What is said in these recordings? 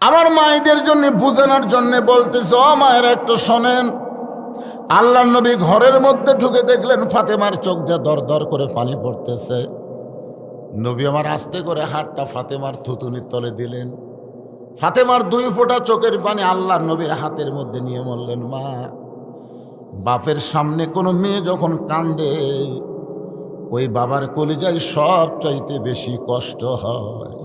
আমার মায়েদের জন্য বুঝানোর জন্য বলতেছে, ও মায়ের একটু শোনেন। আল্লাহ নবী ঘরের মধ্যে ঢুকে দেখলেন ফাতেমার চোখ দিয়ে দর দর করে পানি পড়তেছে। নবী আমার আস্তে করে হাতটা ফাতেমার থুতুনির তলে দিলেন। ফাতেমার 2 ফোঁটা চোখের পানি আল্লাহ নবীর হাতের মধ্যে নিয়ে বললেন, মা, বাপের সামনে কোনো মেয়ে যখন কান্দে ওই বাবার কলিজায় সব চাইতে বেশি কষ্ট হয়।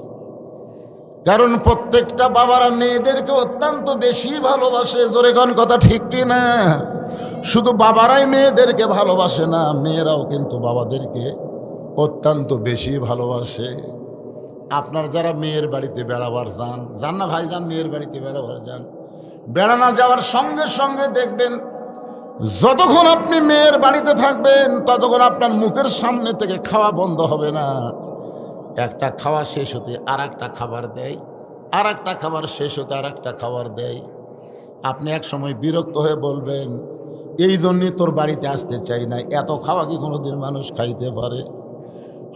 কারণ প্রত্যেকটা বাবারা মেয়েদেরকে অত্যন্ত বেশি ভালোবাসে। জোরে কোন কথা ঠিক কি না? শুধু বাবারাই মেয়েদেরকে ভালোবাসে না, মেয়েরাও কিন্তু বাবাদেরকে অত্যন্ত বেশি ভালোবাসে। আপনার যারা মেয়ের বাড়িতে বেড়াবার যান না ভাই, যান মেয়ের বাড়িতে বেড়াবার যান, বেড়ানো যাওয়ার সঙ্গে সঙ্গে দেখবেন যতক্ষণ আপনি মেয়ের বাড়িতে থাকবেন ততক্ষণ আপনার মুখের সামনে থেকে খাওয়া বন্ধ হবে না। একটা খাওয়া শেষ হতে আর একটা খাবার দেয়, আর একটা খাবার শেষ হতে আর একটা খাবার দেয়। আপনি এক সময় বিরক্ত হয়ে বলবেন, এই জন্যই তোর বাড়িতে আসতে চাই না, এত খাওয়া কি কোনোদিন মানুষ খাইতে পারে?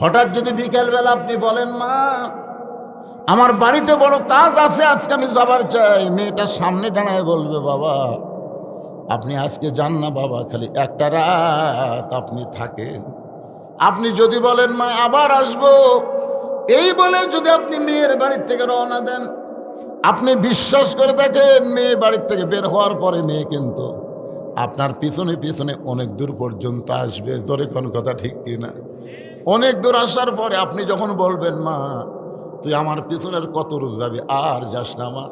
হঠাৎ যদি বিকেলবেলা আপনি বলেন, মা, আমার বাড়িতে বড় কাজ আছে, আজকে আমি যাবার চাই, মেয়েটা সামনে দাঁড়ায় বলবে, বাবা আপনি আজকে যান না বাবা, খালি একটা রাত আপনি থাকেন। আপনি যদি বলেন, মা আবার আসবো, এই বলে যদি আপনি মেয়ের বাড়ির থেকে রওনা দেন, আপনি বিশ্বাস করে থাকেন মেয়ে বাড়ির থেকে বের হওয়ার পরে মেয়ে কিন্তু আপনার পিছনে পিছনে অনেক দূর পর্যন্ত আসবে। ধরে কোন কথা ঠিক কিনা? অনেক দূর আসার পরে আপনি যখন বলবেন, মা তুই আমার পিছনের কত দূর যাবি, আর যাস না মা,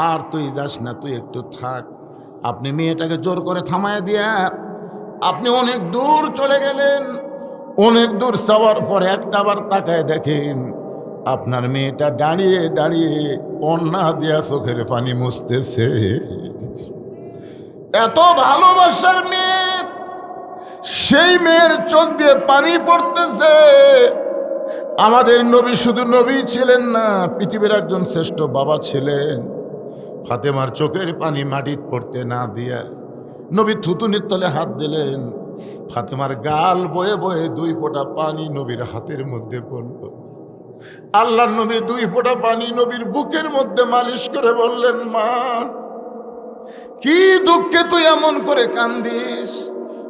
আর তুই যাস না, তুই একটু থাক, আপনি মেয়েটাকে জোর করে থামায় দিয়ে আপনি অনেক দূর চলে গেলেন। অনেক দূর যাওয়ার পরে একটা বার তাকায় দেখেন আপনার মেয়েটা দাঁড়িয়ে দাঁড়িয়ে অন্না দিয়া চোখের পানি মুছতেছে। এত ভালোবাসার মেয়ে, সেই মেয়ের চোখ দিয়ে পানি পড়তেছে। আমাদের নবী শুধু নবী ছিলেন না, পৃথিবীর একজন শ্রেষ্ঠ বাবা ছিলেন। ফাতেমার চোখের পানি মাটিতে পড়তে না দিয়া নবী থুতুনির তলে হাত দিলেন। ফাতেমার গাল বয়ে বয়ে 2 ফোঁটা পানি নবীর হাতের মধ্যে পড়ল। আল্লাহ নবী 2 ফোঁটা পানি নবীর বুকের মধ্যে মালিশ করে বললেন, মা কি দুঃখে তুই এমন করে কান্দিস?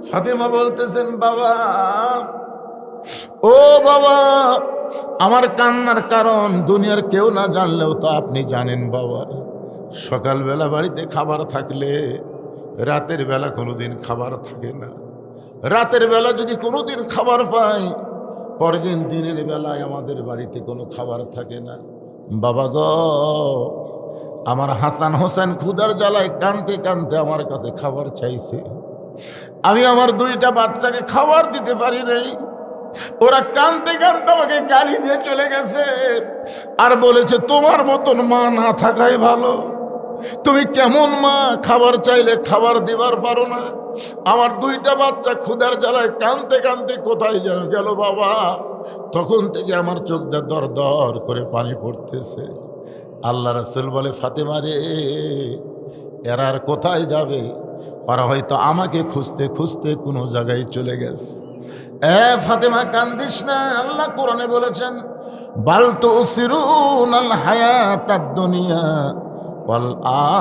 ফাতেমা বলতেছেন, বাবা, ও বাবা, আমার কান্নার কারণ দুনিয়ার কেউ না জানলেও তো আপনি জানেন বাবা। সকালবেলা বাড়িতে খাবার থাকলে রাতের বেলা কোনোদিন খাবার থাকে না। রাতের বেলা যদি কোনোদিন খাবার পাই, পরের দিন দিনের বেলায় আমাদের বাড়িতে কোনো খাবার থাকে না। বাবা গো, আমার হাসান হোসেন ক্ষুধার জ্বালায় কাঁদতে কাঁদতে আমার কাছে খাবার চাইছে। আমি আমার 2টা বাচ্চাকে খাবার দিতে পারি নাই। ওরা কাঁদতে কাঁদতে আমাকে গালি দিয়ে চলে গেছে আর বলেছে, তোমার মতন মা না থাকাই ভালো। তুমি কেমন মা, খাবার চাইলে খাবার দিবার পারো না। আমার 2টা বাচ্চা ক্ষুধার জ্বালায় কাঁদতে কাঁদতে কোথায় যেন গেল বাবা। তখন থেকে আমার চোখ দিয়ে দর দর করে পানি পড়তেছে। আল্লাহ রাসূল বলে, ফাতেমা রে, এরা আর কোথায় যাবে? ওরা হয়তো আমাকে খুঁজতে খুঁজতে কোনো জায়গায় চলে গেছে। ফাতেমা কান্দিস না, আল্লাহ কোরআনে বলেছেন, বাল তুসিরুনাল হায়াতাদ দুনিয়া ওয়াল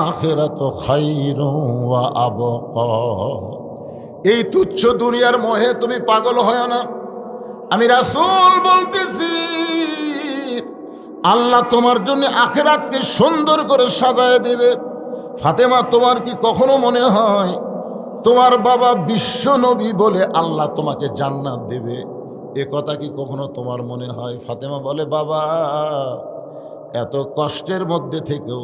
আখিরাতু খায়রুন ওয়া আবকা। এই তুচ্ছ দুনিয়ার মোহে তুমি পাগল হয় না। আমি রাসূল বলতেছি, আল্লাহ তোমার জন্য আখিরাতকে সুন্দর করে সাজায় দেবে। ফাতেমা, তোমার কি কখনো মনে হয় তোমার বাবা বিশ্ব নবী বলে আল্লাহ তোমাকে জান্নাত দেবে? এ কথা কি কখনো তোমার মনে হয়? ফাতেমা বলে, বাবা, এত কষ্টের মধ্যে থেকেও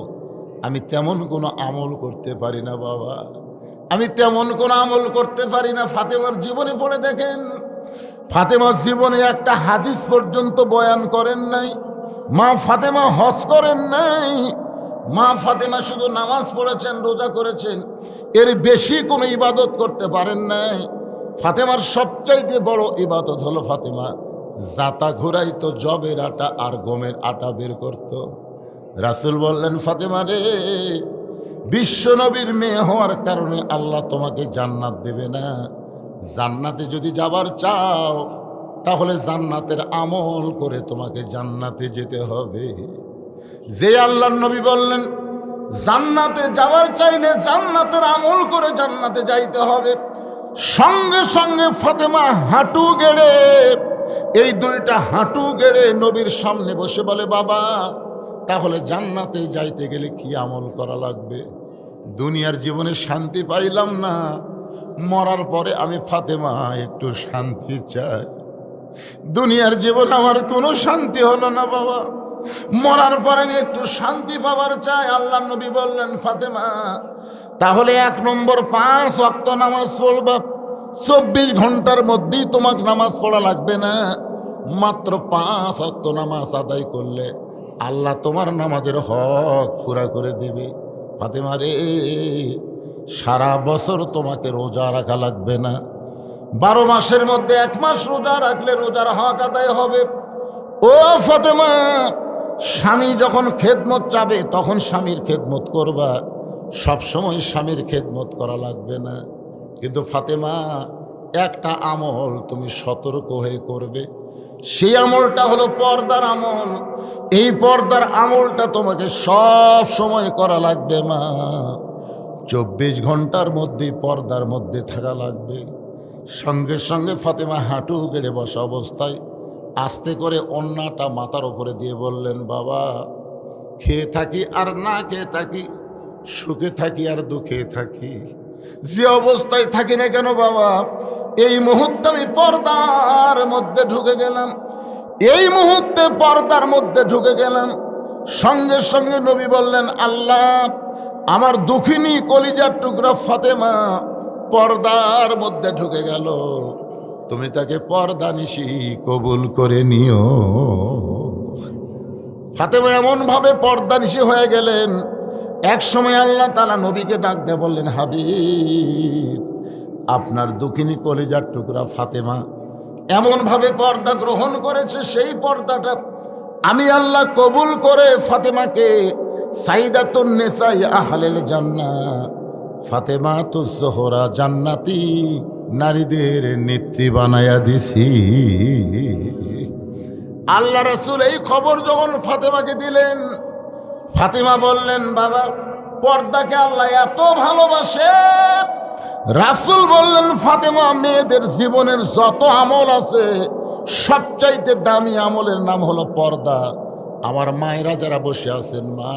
আমি তেমন কোনো আমল করতে পারি না বাবা, আমি তেমন কোনো আমল করতে পারি না। ফাতেমার জীবনে পড়ে দেখেন, ফাতেমার জীবনে একটা হাদিস পর্যন্ত বয়ান করেন নাই। মা ফাতেমা হজ করেন নাই। মা ফাতেমা শুধু নামাজ পড়েছেন, রোজা করেছেন, এর বেশি কোনো ইবাদত করতে পারেন নাই। ফাতেমার সবচাইতে বড় ইবাদত হলো ফাতেমা জাতা ঘুরাইতো, জবের আটা আর গমের আটা বের করত। রাসূল বললেন, ফাতেমা রে, বিশ্ব নবীর মেয়ে হওয়ার কারণে আল্লাহ তোমাকে জান্নাত দেবে না। জান্নাতে যদি যাবার চাও তাহলে জান্নাতের আমল করে তোমাকে জান্নাতে যেতে হবে। যে আল্লাহর নবী বললেন জান্নাতে যাওয়ার চাইলে জান্নাতের আমল করে জান্নাতে যাইতে হবে, সঙ্গে সঙ্গে ফাতেমা হাঁটু গেড়ে, এই দুইটা হাঁটু গেড়ে নবীর সামনে বসে বলে, বাবা তাহলে জান্নাতে যাইতে গেলে কি আমল করা লাগবে? দুনিয়ার জীবনে শান্তি পাইলাম না, মরার পরে আমি ফাতেমা একটু শান্তি চাই। দুনিয়ার জীবনে আমার কোনো শান্তি হলো না বাবা, মরার পরে আমি একটু শান্তি পাবার চাই। আল্লাহ নবী বললেন, ফাতেমা তাহলে 1 নম্বর 5 ওয়াক্ত নামাজ পড়বা। 24 ঘন্টার মধ্যেই তোমাকে নামাজ পড়া লাগবে না, মাত্র 5 ওয়াক্ত নামাজ আদায় করলে আল্লাহ তোমার নামাজের হক পুরা করে দিবে। ফাতেমা রে, সারা বছর তোমাকে রোজা রাখা লাগবে না, 12 মাসের মধ্যে 1 মাস রোজা রাখলে রোজার হক আদায় হবে। ও ফাতেমা, স্বামী যখন খেদমত চাবে তখন স্বামীর খেদমত করবা, সব সময় স্বামীর খেদমত করা লাগবে না। কিন্তু ফাতেমা, একটা আমল তুমি সতর্ক হয়ে করবে, সেই আমলটা হলো পর্দার আমল। এই পর্দার আমলটা তোমাকে সব সময় করা লাগবে মা, 24 ঘন্টার মধ্যে পর্দার মধ্যে থাকা লাগবে। সঙ্গে সঙ্গে ফাতেমা হাঁটু গেড়ে বসা অবস্থায় আস্তে করে অন্যটা মাথার উপরে দিয়ে বললেন, বাবা খেয়ে থাকি আর না খেয়ে থাকি, সুখে থাকি আর দুঃখে থাকি, যে অবস্থায় থাকি না কেন বাবা, এই মুহূর্তে আমি পর্দার মধ্যে ঢুকে গেলাম। এই মুহূর্তে পর্দার মধ্যে ঢুকে গেলাম। সঙ্গে সঙ্গে নবী বললেন, আল্লাহ আমার দুঃখিনী কলিজার টুকরা ফাতেমা পর্দার মধ্যে ঢুকে গেল, তুমি তাকে পর্দা নিশি কবুল করে নিও। ফাতেমা এমন ভাবে পর্দা নিশি হয়ে গেলেন। এক সময় আল্লাহ তাআলা নবীকে ডাক দিয়ে বললেন, হাবিব আপনার দুঃখিনী কলিজার টুকরা ফাতেমা এমন ভাবে পর্দা গ্রহণ করেছে, সেই পর্দাটা আমি আল্লাহ কবুল করে ফাতেমাকে সাইদাতুন নিসাই আহলিল জান্নাহ, ফাতেমাতুজ জোহরা জান্নাতি নারীদের নেত্রী বানায়া দিছি। আল্লাহ রাসূল এই খবর যখন ফাতেমাকে দিলেন, ফাতেমা বললেন, বাবা পর্দাকে আল্লাহ এত ভালোবাসে। রাসূল বললেন, ফাতেমা মেয়েদের জীবনের যত আমল আছে সবচাইতে দামি আমলের নাম হলো পর্দা। আমার মায়েরা যারা বসে আছেন, মা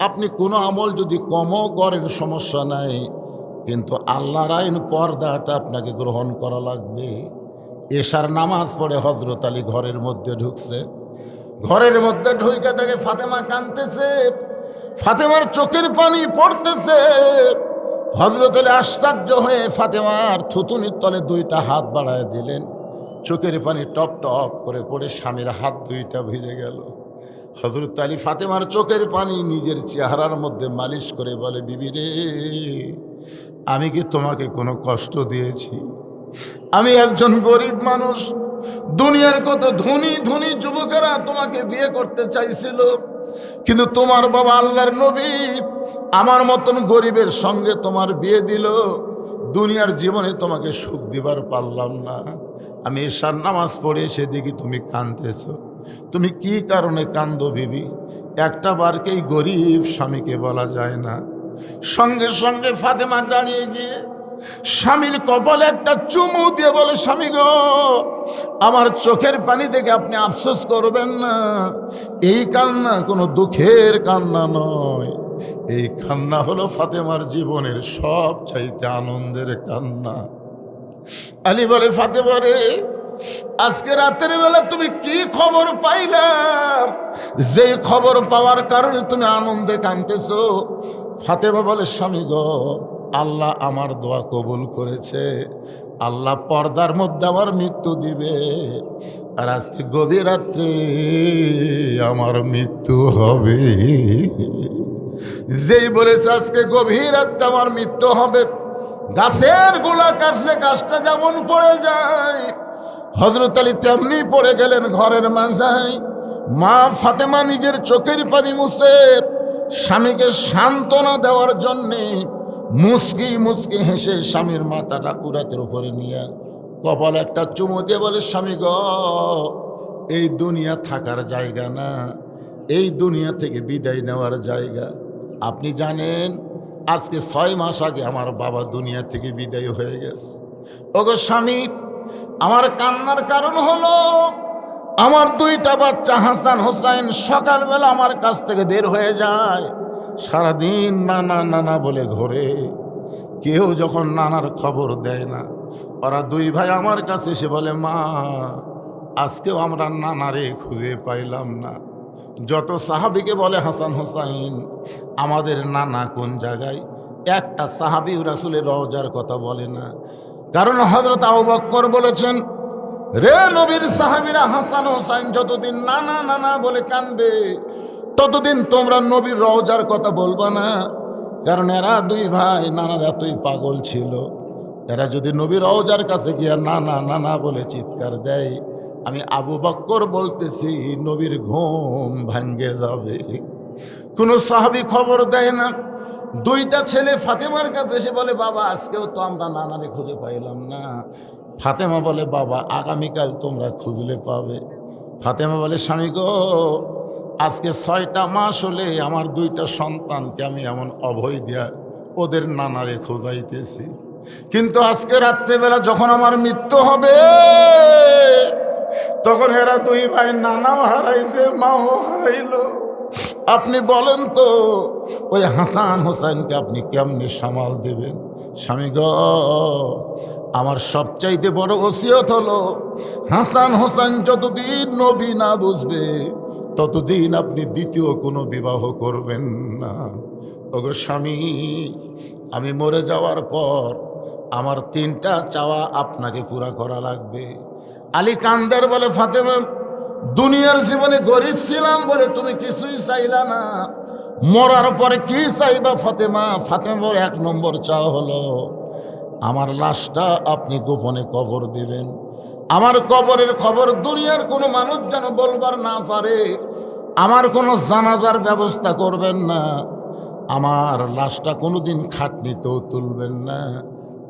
আপনি কোনো আমল যদি কমও করেন সমস্যা নাই, কিন্তু আল্লাহর আইন পর্দাটা আপনাকে গ্রহণ করা লাগবে। এশার নামাজ পড়ে হযরত আলী ঘরের মধ্যে ঢুকছে। ঘরের মধ্যে ঢুকে দেখে ফাতেমা কাঁদতেছে, ফাতেমার চোখের পানি পড়তেছে। হযরত আলী আশ্চর্য হয়ে ফাতেমার থুতুনির তলে 2টা হাত বাড়ায় দিলেন। চোখের পানি টপ টপ করে পড়ে স্বামীর হাত 2টা ভিজে গেল। হযরত আলী ফাতেমার চোখের পানি নিজের চেহারার মধ্যে মালিশ করে বলে, বিবি রে, আমি কি তোমাকে কোনো কষ্ট দিয়েছি? আমি একজন গরিব মানুষ, দুনিয়ার কত ধনী ধনী যুবকেরা তোমাকে বিয়ে করতে চাইছিল, কিন্তু তোমার বাবা আল্লাহর নবী আমার মতন গরিবের সঙ্গে তোমার বিয়ে দিল। দুনিয়ার জীবনে তোমাকে সুখ দিবার পারলাম না। আমি এশার নামাজ পড়ে এসে দেখি তুমি কাঁদতেছ। তুমি কি কারণে কান্দো বিবি? একটা বারকেই গরিব স্বামীকে বলা যায় না। সঙ্গে সঙ্গে ফাতেমা দাঁড়িয়ে গিয়ে স্বামীর কপালে একটা চুমু দিয়ে বলে, স্বামী গো, আমার চোখের পানি থেকে আপনি আফসোস করবেন না। এই কান্না কোনো দুঃখের কান্না নয়, এই কান্না হলো ফাতেমার জীবনের সব চাইতে আনন্দের কান্না। আলী বলে, ফাতেমা রে, আজকে রাতের বেলা তুমি কি খবর পাইলাম, যে খবর পাওয়ার কারণে তুমি আনন্দে কাঁদতেছো? ফাতেমা বলে, স্বামী গো, আল্লাহ আমার দোয়া কবুল করেছে, আল্লাহ পর্দার মধ্যে আমার মৃত্যু দিবে, আর আজকে গভীর রাত্রে আমার মৃত্যু হবে। যেই বলেছে আজকে গভীর রাত্রে আমার মৃত্যু হবে, গাছের গোড়া কাটলে গাছটা যেমন পড়ে যায়, হযরত আলী তেমনি পড়ে গেলেন ঘরের মাঝায়। মা ফাতেমা নিজের চোখের পানি মুছে স্বামীকে সান্ত্বনা দেওয়ার জন্যে মুস্কি মুস্কি হেসে স্বামীর মাথাটা কুরাতের উপরে নিয়ে কপালে একটা চুমু দিয়ে বলে, স্বামী গো, এই দুনিয়া থাকার জায়গা না, এই দুনিয়া থেকে বিদায় নেওয়ার জায়গা। আপনি জানেন আজকে 6 মাস আগে আমার বাবা দুনিয়া থেকে বিদায় হয়ে গেছে। ওগো স্বামী, আমার কান্নার কারণ হলো আমার 2টা বাচ্চা হাসান হোসাইন সকালবেলা আমার কাছ থেকে বের হয়ে যায়, সারাদিন নানা নানা বলে ঘোরে। কেউ যখন নানার খবর দেয় না, ওরা 2 ভাই আমার কাছে এসে বলে, মা আজকেও আমরা নানারে খুঁজে পাইলাম না। যত সাহাবিকে বলে হাসান হোসাইন আমাদের নানা কোন জায়গায়, একটা সাহাবি রাসূলের রওজার কথা বলে না। কারণ হযরত আবু বকর বলেছেন, রে নবীর সাহাবীরা, হাসান হোসাইন যতদিন নানা নানা বলে কানবে ততদিন তোমরা নবীর রওজার কথা বলবা না। কারণ এরা 2 ভাই নানার এতই পাগল ছিল, এরা যদি নবীর রওজার কাছে গিয়া নানা নানা বলে চিৎকার দেয়, আমি আবু বকর বলতেছি নবীর ঘুম ভাঙ্গে যাবে। কোনো সাহাবী খবর দেয় না। 2টা ছেলে ফাতেমার কাছে এসে বলে, বাবা আজকেও তো আমরা নানারে খুঁজে পাইলাম না। ফাতেমা বলে, বাবা আগামীকাল তোমরা খুঁজলে পাবে। ফাতেমা বলে, স্বামী গো, আজকে 6টা মাস হলে আমার 2টা সন্তানকে আমি এমন অভয় দিয়া ওদের নানারে খোঁজাইতেছি, কিন্তু আজকে রাত্রেবেলা যখন আমার মৃত্যু হবে তখন এরা 2 ভাই নানাও হারাইছে, মাও হারাইলো। আপনি বলেন তো ওই হাসান হোসেনকে আপনি কেমনে সামাল দেবেন? স্বামী গো, আমার সবচাইতে বড় ওসিয়ত হলো হাসান হোসেন যতদিন নবী না বুঝবে ততদিন আপনি দ্বিতীয় কোনো বিবাহ করবেন না। ওগো স্বামী, আমি মরে যাওয়ার পর আমার 3টা চাওয়া আপনাকে পুরা করা লাগবে। আলী কান্দের বলে, ফাতেমা দুনিয়ার জীবনে গরিব ছিলাম বলে তুমি কিছুই চাইলা না, মরার পরে কি চাইবা ফাতেমা? ফাতেমা বলে, 1 নম্বর চাওয়া হলো আমার লাশটা আপনি গোপনে কবর দিবেন। আমার কবরের খবর দুনিয়ার কোনো মানুষ যেন বলবার না পারে। আমার কোনো জানাজার ব্যবস্থা করবেন না। আমার লাশটা কোনোদিন খাটনিতেও তুলবেন না,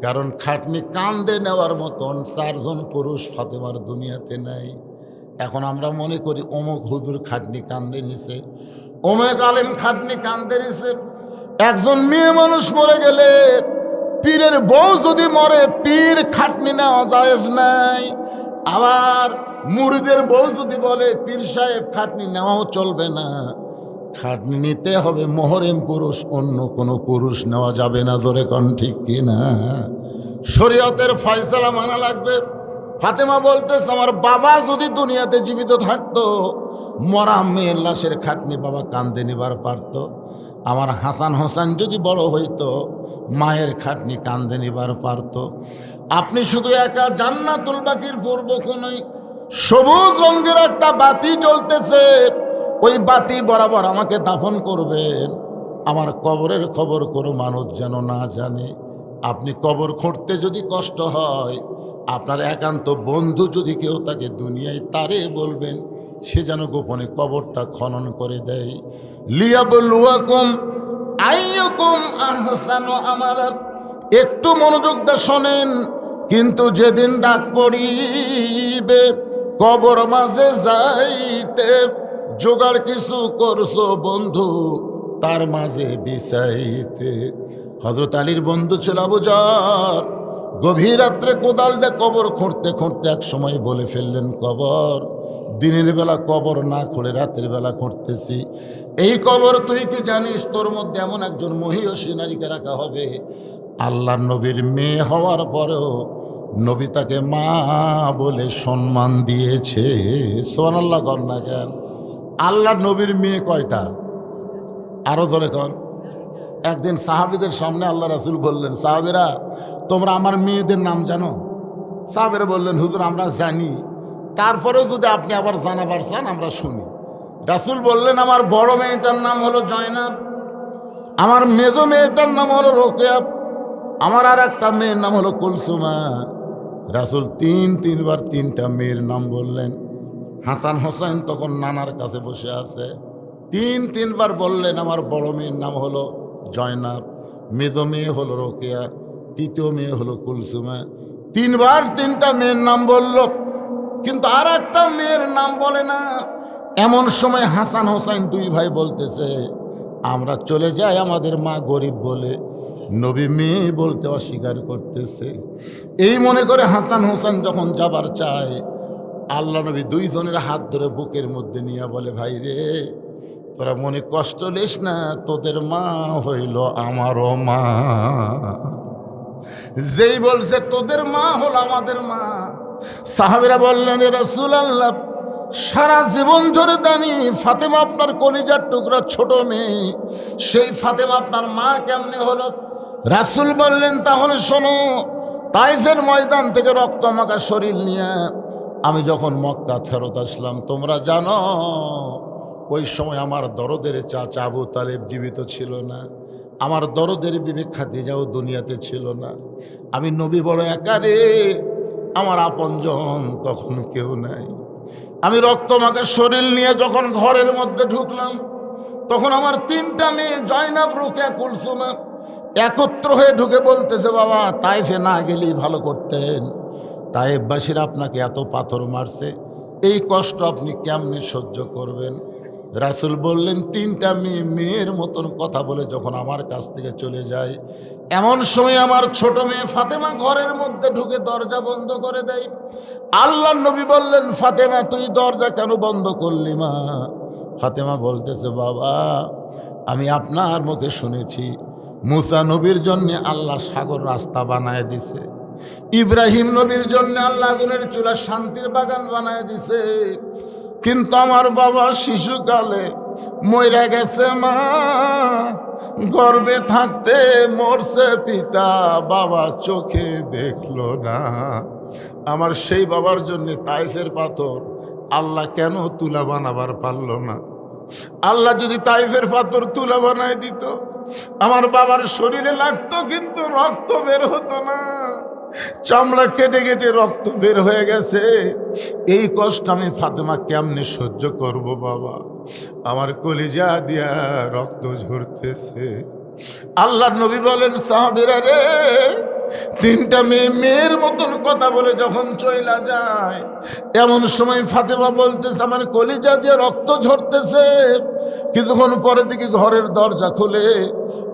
কারণ খাটনি কান্দে নেওয়ার মতন 4 জন পুরুষ ফাতেমার দুনিয়াতে নাই। এখন আমরা মনে করি অমুক হুজুর খাটনি কান্দে নিছে, অমুক আলেম খাটনি কান্দে নিছে। একজন মেয়ে মানুষ মরে গেলে, পীরের বউ যদি মরে, পীর খাটনি নেওয়া জায়েজ নাই। আবার মুরিদের বউ যদি বলে পীর সাহেব খাটনি নেওয়াও চলবে না। খাটনি নিতে হবে মোহরেম পুরুষ, অন্য কোনো পুরুষ নেওয়া যাবে না। জোরে কন ঠিক কিনা? শরীয়তের ফয়সালা মানা লাগবে। ফাতেমা বলতেছে, আমার বাবা যদি দুনিয়াতে জীবিত থাকতো, মরা মেয়ের লাশের খাটনি বাবা কান্দে নিবার পারত। আমার হাসান হোসেন যদি বড় হইতো, মায়ের খাটনি কান্দে নিবার পারত। আপনি শুধু একা জান্নাতুল বাকির পূর্ব কোনই সবুজ রঙের একটা বাতি জ্বলতেছে, ওই বাতি বরাবর আমাকে দাফন করবেন। আমার কবরের খবর কোনো মানুষ যেন না জানে। আপনি কবর খুঁড়তে যদি কষ্ট হয়, আপনার একান্ত বন্ধু যদি কেউ তাকে দুনিয়ায়, তারে বলবেন সে যেন গোপনে কবরটা খনন করে দেয়। লিয়াবলুয়াকুম আইয়ুকুম আহসানু আমালা। একটু মনোযোগ দিয়ে শোনেন। কিন্তু যেদিন ডাক পড়িবে কবর মাঝে যাইতে, জোগাড় কিছু করছো বন্ধু তার মাঝে বিছাইতে। হযরত আলীর বন্ধু ছিল আবু জার। গভীর রাত্রে কোদাল দিয়ে কবর খুঁড়তে খুঁড়তে এক সময় বলে ফেললেন, কবর দিনের বেলা কবর না খুঁড়ে রাতের বেলা খুঁড়তেছি। এই কবর তুই কি জানিস তোর মধ্যে এমন একজন মহিয়সী নারীকে রাখা হবে, আল্লাহর নবীর মেয়ে হওয়ার পরেও নবী তাকে মা বলে সম্মান দিয়েছে। সুবহানাল্লাহ কর না কেন? আল্লাহর নবীর মেয়ে কয়টা? আরো ধরে কর। একদিন সাহাবীদের সামনে আল্লাহ রাসূল বললেন, সাহাবীরা তোমরা আমার মেয়েদের নাম জানো? সাহাবীরা বললেন, হুজুর আমরা জানি, তারপরেও যদি আপনি আবার জানাবার চান আমরা শুনি। রাসূল বললেন, আমার বড় মেয়েটার নাম হলো জয়নাব, আমার মেজো মেয়েটার নাম হলো রোকেয়া, আমার আর একটা মেয়ের নাম হলো কুলসুমা। রাসূল তিনবার 3টা মেয়ের নাম বললেন। হাসান হোসেন তখন নানার কাছে বসে আছে। 3বার বললেন, আমার বড় মেয়ের নাম হলো জয়নাব, মেজো মেয়ে হলো রোকেয়া, 3য় মেয়ে হলো কুলসুমা। 3বার 3টা মেয়ের নাম বলল, কিন্তু আর একটা মেয়ের নাম বলে না। এমন সময় হাসান হোসাইন দুই ভাই বলতেছে, আমরা চলে যাই, আমাদের মা গরিব বলে। নবী মেয়ে বলতে অস্বীকার করতেছে। এই মনে করে হাসান হোসেন যখন যাবার চায়, আল্লাহ নবী দুইজনের হাত ধরে বুকের মধ্যে নিয়ে বলে, ভাই রে, তোরা মনে কষ্ট লিস না, তোদের মা হইল আমারও মা। যেই বলছে তোদের মা হলো আমাদের মা, সাহাবীরা বললেন, রাসূলুল্লাহ, সারা জীবন ধরে জানি ফাতেমা আপনার কলিজার টুকরা ছোট মেয়ে, সেই ফাতেমা আপনার মা কেমনে হলো? রাসূল বললেন, তাহলে শোনো, তাইফের ময়দান থেকে রক্ত মাখা শরীর নিয়ে আমি যখন মক্কা ফেরত আসলাম, তোমরা জানো ওই সময় আমার দরদের চাচা আবু তালেব জীবিত ছিল না, আমার দরদের বিবি খাদিজাও দুনিয়াতে ছিল না। আমি নবী বড় একা রে, আমার আপনজন তখন কেউ নাই। আমি রক্তমাখা শরীর নিয়ে যখন ঘরের মধ্যে ঢুকলাম, তখন আমার তিনটা মেয়ে জয়নাব, রুকিয়া, কুলসুমা একত্র হয়ে ঢুকে বলতেছে, বাবা তাইফে না গেলেই ভালো করতেন, তাইফবাসীরা আপনাকে এত পাথর মারছে, এই কষ্ট আপনি কেমনে সহ্য করবেন? রাসূল বললেন, তিনটা মেয়ে মেয়ের মতন কথা বলে যখন আমার কাছ থেকে চলে যায়, এমন সময় আমার ছোট মেয়ে ফাতেমা ঘরের মধ্যে ঢুকে দরজা বন্ধ করে দেয়। আল্লাহর নবী বললেন, ফাতেমা তুই দরজা কেন বন্ধ করলি মা? ফাতেমা বলতেছে, বাবা আমি আপনার মুখে শুনেছি মুসা নবীর জন্য আল্লাহ সাগর রাস্তা বানায় দিছে, ইব্রাহিম নবীর জন্য আল্লাহ আগুনের চুলা শান্তির বাগান বানায় দিছে, কিন্তু আমার বাবা শিশুকালে মইরা গেছে মা, গর্ভে থাকতে মরছে পিতা, বাবা চোখে দেখলো না। আমার সেই বাবার জন্য তাইফের পাথর আল্লাহ কেন তুলা বানাবার পারল না? আল্লাহ যদি তাইফের পাথর তুলা বানায় দিত, আমার বাবার শরীরে লাগতো কিন্তু রক্ত বের হতো না, চামড়া কেটে কেটে রক্ত বের হয়ে গেছে। এই কষ্ট আমি ফাতেমা কেমনে সহ্য করব বাবা? আমার কলিজা দিয়া রক্ত ঝরতেছে। আল্লাহর নবী বলেন, সাহাবীরা রে, তিনটা মেয়ে মেয়ের মতন কথা বলে যখন চইলা যায়, এমন সময় ফাতেমা বলতেছে, আমার কলিজা দিয়ে রক্ত ঝরতেছে। কিছুক্ষণ পরে দিকে ঘরের দরজা খুলে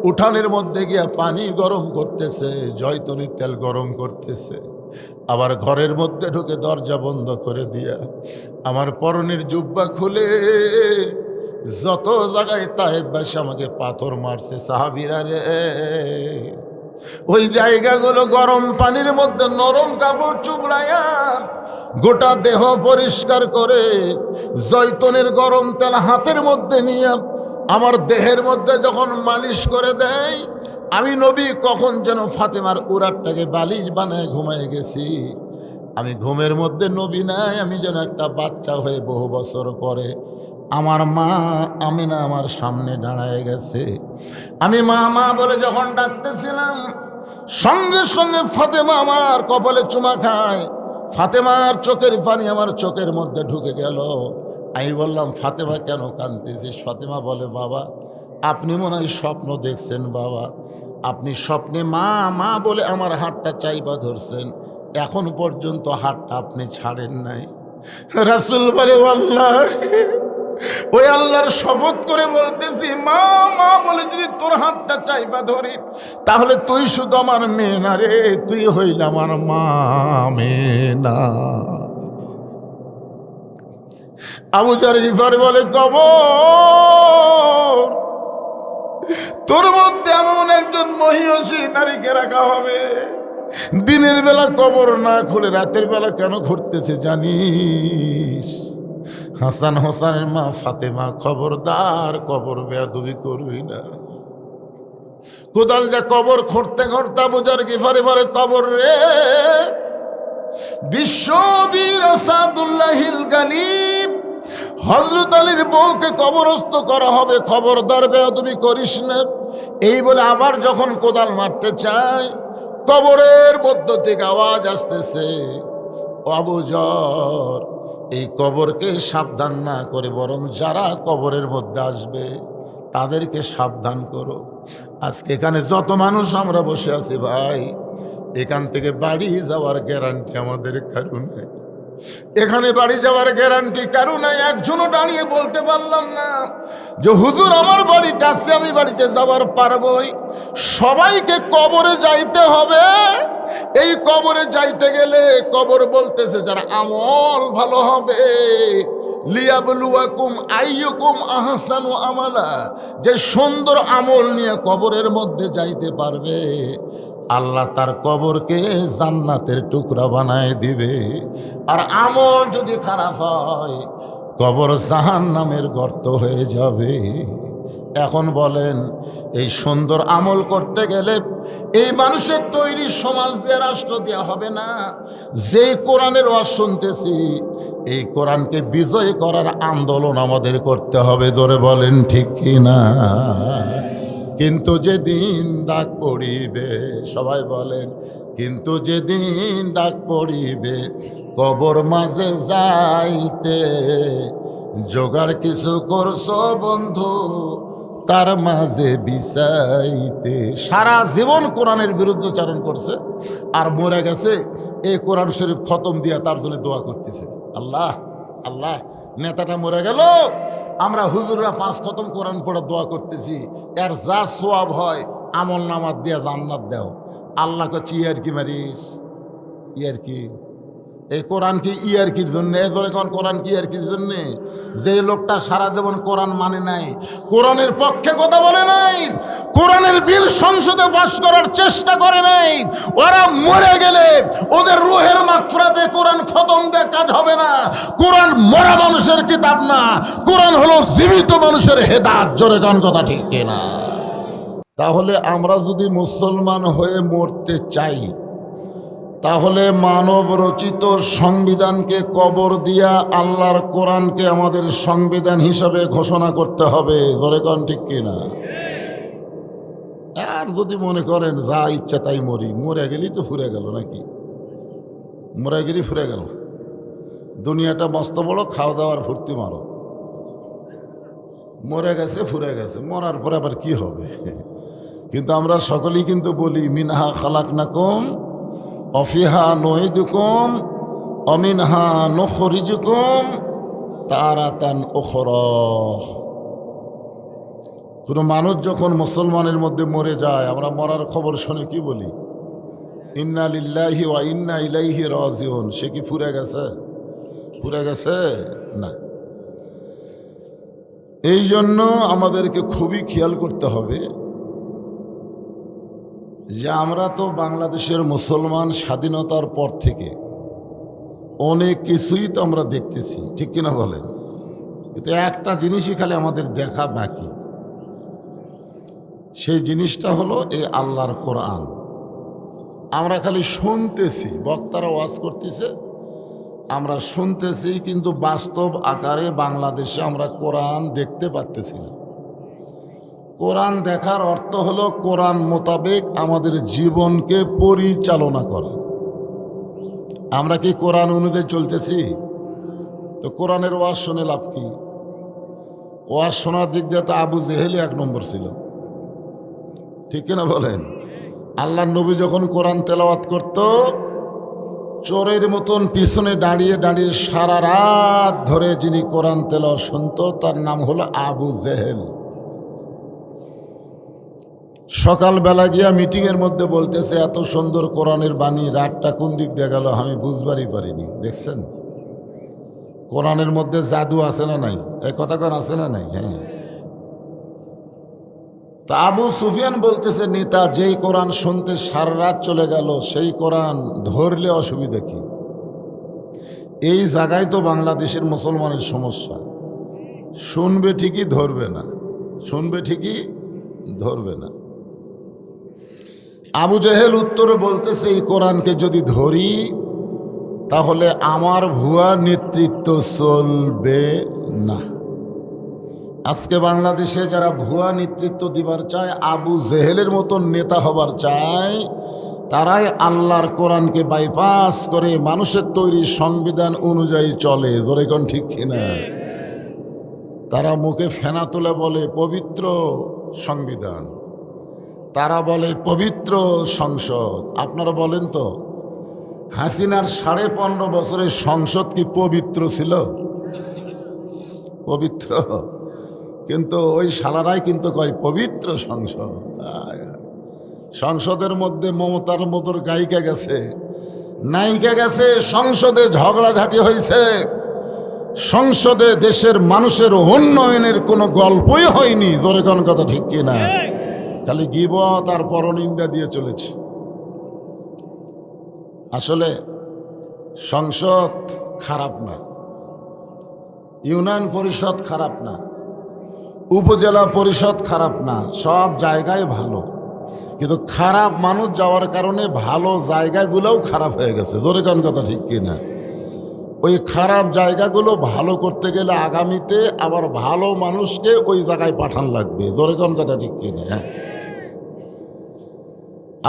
উঠানের মধ্যে গিয়া পানি গরম করতেছে, জয়তুনির তেল গরম করতেছে, আবার ঘরের মধ্যে ঢুকে দরজা বন্ধ করে দিয়া আমার পরনের জুব্বা খুলে যত জায়গায় তাইফবাসী আমাকে পাথর মারছে, সাহাবীরা রে, ওই জায়গাগুলো গরম পানির মধ্যে নরম কাপড় চুবড়াইয়া গোটা দেহ পরিষ্কার করে জয়তুনের গরম তেল হাতের মধ্যে নিয়ে আমার দেহের মধ্যে যখন মালিশ করে দেয়, আমি নবী কখন যেন ফাতেমার উরাতটাকে বালিশ বানায় ঘুমায় গেছি। আমি ঘুমের মধ্যে নবী নাই, আমি যেন একটা বাচ্চা হয়ে বহু বছর পরে আমার মা আমিনা আমার সামনে দাঁড়ায় গেছে। আমি মা মা বলে যখন ডাকতেছিলাম, সঙ্গে সঙ্গে ফাতেমা আমার কপালে চুমা খায়, ফাতেমার চোখের পানি আমার চোখের মধ্যে ঢুকে গেল। আমি বললাম, ফাতেমা কেন কাঁদতেছিস? ফাতেমা বলে, বাবা আপনি মনে হয় স্বপ্ন দেখছেন, বাবা আপনি স্বপ্নে মা মা বলে আমার হাতটা চাইবা ধরছেন, এখন পর্যন্ত হাতটা আপনি ছাড়েন নাই। রাসূল বলে, আল্লাহ, ওই আল্লাহর শপথ করে বলতেছি, মা মা বলে যদি তোর হাতটা চাইবা ধরি, তাহলে তুই শুধু আমার মেয়ে না রে, তুই হইল আমার মা মেয়ে না। আবু জার গিফারি বলে, কবর তোর মধ্যে এমন একজন মহিষী নারীকে রাখা হবে, দিনের বেলা কবর না খুলে রাতের বেলা কেন ঘুরতেছে জানিস? হাসান হোসেনের মা ফাতেমা, খবরদার কবর বেয়াদবি করবি না। কোদাল যা কবর খুঁড়তে খুঁড়তে আবু জার গিফারি বলে, কবর রে, বিশ্ববীর আসাদুল্লাহিল গালিব হযরত আলীর বউকে কবরস্থ করা হবে, খবরদার বেয়াদবি করিস না। এই বলে আবার যখন কোদাল মারতে চায়, কবরের মধ্য থেকে আওয়াজ আসতেছে, আবু জর, এই কবরকে সাবধান না করে বরং যারা কবরের মধ্যে আসবে তাদেরকে সাবধান করো। আজকে এখানে যত মানুষ আমরা বসে আছি ভাই, এখান থেকে বাড়ি যাওয়ার গ্যারান্টি আমাদের কারণে। এখানে বাড়ি যাওয়ার গ্যারান্টি কারো নাই। একজনও দাঁড়িয়ে বলতে পারলাম না যে হুজুর আমার বাড়ি কাছে, আমি বাড়িতে যাবার পারবই। সবাইকে কবরে যাইতে হবে। এই কবরে যাইতে গেলে কবর বলতেছে যারা আমল ভালো হবে, লিয়াবলুয়াকুম আইয়ুকুম আহসানু আমালা, যে সুন্দর আমল নিয়ে কবরের মধ্যে যাইতে পারবে, আল্লাহ তার কবরকে জান্নাতের টুকরা বানায় দিবে। আর আমল যদি খারাপ হয়, কবর জাহান্নামের গর্ত হয়ে যাবে। এখন বলেন, এই সুন্দর আমল করতে গেলে এই মানুষের তৈরি সমাজ দিয়ে, রাষ্ট্র দেওয়া হবে না। যে কোরআনের ওয়াজ শুনতেছি, এই কোরআনকে বিজয় করার আন্দোলন আমাদের করতে হবে। জোরে বলেন ঠিক কিনা? কিন্তু যেদিন ডাক পড়িবে, সবাই বলেন, কিন্তু যেদিন ডাক পড়িবে কবর মাঝে যাইতে, জোগাড় কিছু করছো বন্ধু তার মাঝে বিছাইতে। সারা জীবন কোরআনের বিরুদ্ধচারণ করছে আর মরে গেছে এই কোরআন শরীফ খতম দিয়া তার জন্য দোয়া করতেছে। আল্লাহ আল্লাহ, নেতাটা মরে গেল, আমরা হুজুররা 5 খতম কোরআন পড়ে দোয়া করতেছি, এর যা সোয়াব হয় আমল নামাত দিয়া জান্নাত দাও। আল্লাহ কচ্ছে ইয়ারকি মারিস? ইয়ারকি? এই কোরআন কি ইয়ারকির জন্যে? কোরআন কি ইয়ারকির জন্যে? যে লোকটা সারা জীবন কোরআন মানে নাই, কোরআনের পক্ষে কথা বলে নাই, কোরআনের বিল সংসদে পাস করার চেষ্টা করে নাই, ওরা মরে গেলে ওদের রুহের মাগফিরাতে কোরআন খতম দিয়ে কাজ হবে না। কোরআন মরা মানুষের কিতাব না, কোরআন হলো জীবিত মানুষের হেদায়েত। জোরে গান কথা ঠিক কিনা? তাহলে আমরা যদি মুসলমান হয়ে মরতে চাই, তাহলে মানব রচিত সংবিধানকে কবর দিয়া আল্লাহর কোরআনকে আমাদের সংবিধান হিসাবে ঘোষণা করতে হবে। জোরে কোন ঠিক কিনা? আর যদি মনে করেন যা ইচ্ছা তাই মরি, মরে গেলি তো ফুরে গেল নাকি? মরে গেলি ফুরে গেল। দুনিয়াটা মস্ত বড়, খাওয়া দাওয়ার ফুর্তি মারো। মরে গেছে ফুরে গেছে, মরার পরে আবার কি হবে? কিন্তু আমরা সকলেই কিন্তু বলি, মিনহা খালাকনাকুম অফিহা নুঈদুকুম অমিনহা নুখরিজুকুম তারাতান উখরা। কোনো মানুষ যখন মুসলমানের মধ্যে মরে যায়, আমরা মরার খবর শুনে কি বলি? ইন্না লিল্লাহি ওয়া ইন্না ইলাইহি রাজিউন। সে কি ফুরে গেছে? ফুরে গেছে না। এই জন্য আমাদেরকে খুবই খেয়াল করতে হবে যে আমরা তো বাংলাদেশের মুসলমান, স্বাধীনতার পর থেকে অনেক কিছুই তো আমরা দেখতেছি, ঠিক কিনা বলেন? কিন্তু একটা জিনিসই খালি আমাদের দেখা বাকি, সেই জিনিসটা হলো এই আল্লাহর কোরআন। আমরা খালি শুনতেছি, বক্তারা ওয়াজ করতেছে, আমরা শুনতেছি, কিন্তু বাস্তব আকারে বাংলাদেশে আমরা কোরআন দেখতে পারতেছি না। কোরআন দেখার অর্থ হলো কোরআন মোতাবেক আমাদের জীবনকে পরিচালনা করা। আমরা কি কোরআন অনুযায়ী চলতেছি? তো কোরআনের ওয়াজ শুনে লাভ কি? ওয়াজ শোনার দিক দিয়ে তো আবু জেহেলি 1 নম্বর ছিল, ঠিক কিনা বলেন? আল্লাহ নবী যখন কোরআন তেলাওয়াত করত, চোরের মতন পিছনে দাঁড়িয়ে দাঁড়িয়ে সারা রাত ধরে যিনি কোরআন তেলাওয়াত শুনত, তার নাম হলো আবু জেহেল। সকালবেলা গিয়া মিটিংয়ের মধ্যে বলতেছে, এত সুন্দর কোরআনের বাণী, রাতটা কোন দিক দিয়ে গেল আমি বুঝবারই পারিনি। দেখছেন কোরআনের মধ্যে জাদু আছে না নাই? এই কথা কোন আছে না নাই? হ্যাঁ। তা আবু সুফিয়ান বলতেছে, নেতা যেই কোরআন শুনতে সারা রাত চলে গেল, সেই কোরআন ধরলে অসুবিধা কি? এই জায়গায় তো বাংলাদেশের মুসলমানের সমস্যা। শুনবে ঠিকই, ধরবে না। শুনবে ঠিকই, ধরবে না। আবু জেহেল উত্তরে বলতেছে, এই কোরআনকে যদি ধরি তাহলে আমার ভুয়া নেতৃত্ব চলবে না। আজকে বাংলাদেশে যারা ভুয়া নেতৃত্ব দিবার চায়, আবু জেহেলের মতন নেতা হবার চায়, তারাই আল্লাহর কোরআনকে বাইপাস করে মানুষের তৈরি সংবিধান অনুযায়ী চলে। জোরে কোন ঠিক কিনা? তারা মুখে ফেনা তুলে বলে পবিত্র সংবিধান, তারা বলে পবিত্র সংসদ। আপনারা বলেন তো, হাসিনার 15.5 বছরের সংসদ কি পবিত্র ছিল? পবিত্র? কিন্তু ওই শালারাই কিন্তু কয় পবিত্র সংসদ। সংসদের মধ্যে মমতার মতোর গায়িকা গেছে, নায়িকা গেছে, সংসদে ঝগড়াঝাটি হয়েছে, সংসদে দেশের মানুষের উন্নয়নের কোনো গল্পই হয়নি। জোরে কোন কথা ঠিক কিনা? খালি গীবত আর পরনিন্দা দিয়ে চলেছে। আসলে সংসদ খারাপ না, ইউনিয়ন পরিষদ খারাপ না, উপজেলা পরিষদ খারাপ না, সব জায়গায় ভালো। কিন্তু খারাপ মানুষ যাওয়ার কারণে ভালো জায়গাগুলোও খারাপ হয়ে গেছে। জোরে কোন কথা ঠিক কিনা? ওই খারাপ জায়গাগুলো ভালো করতে গেলে আগামীতে আবার ভালো মানুষকে ওই জায়গায় পাঠান লাগবে। জোরে কোন কথা ঠিক কিনা? হ্যাঁ,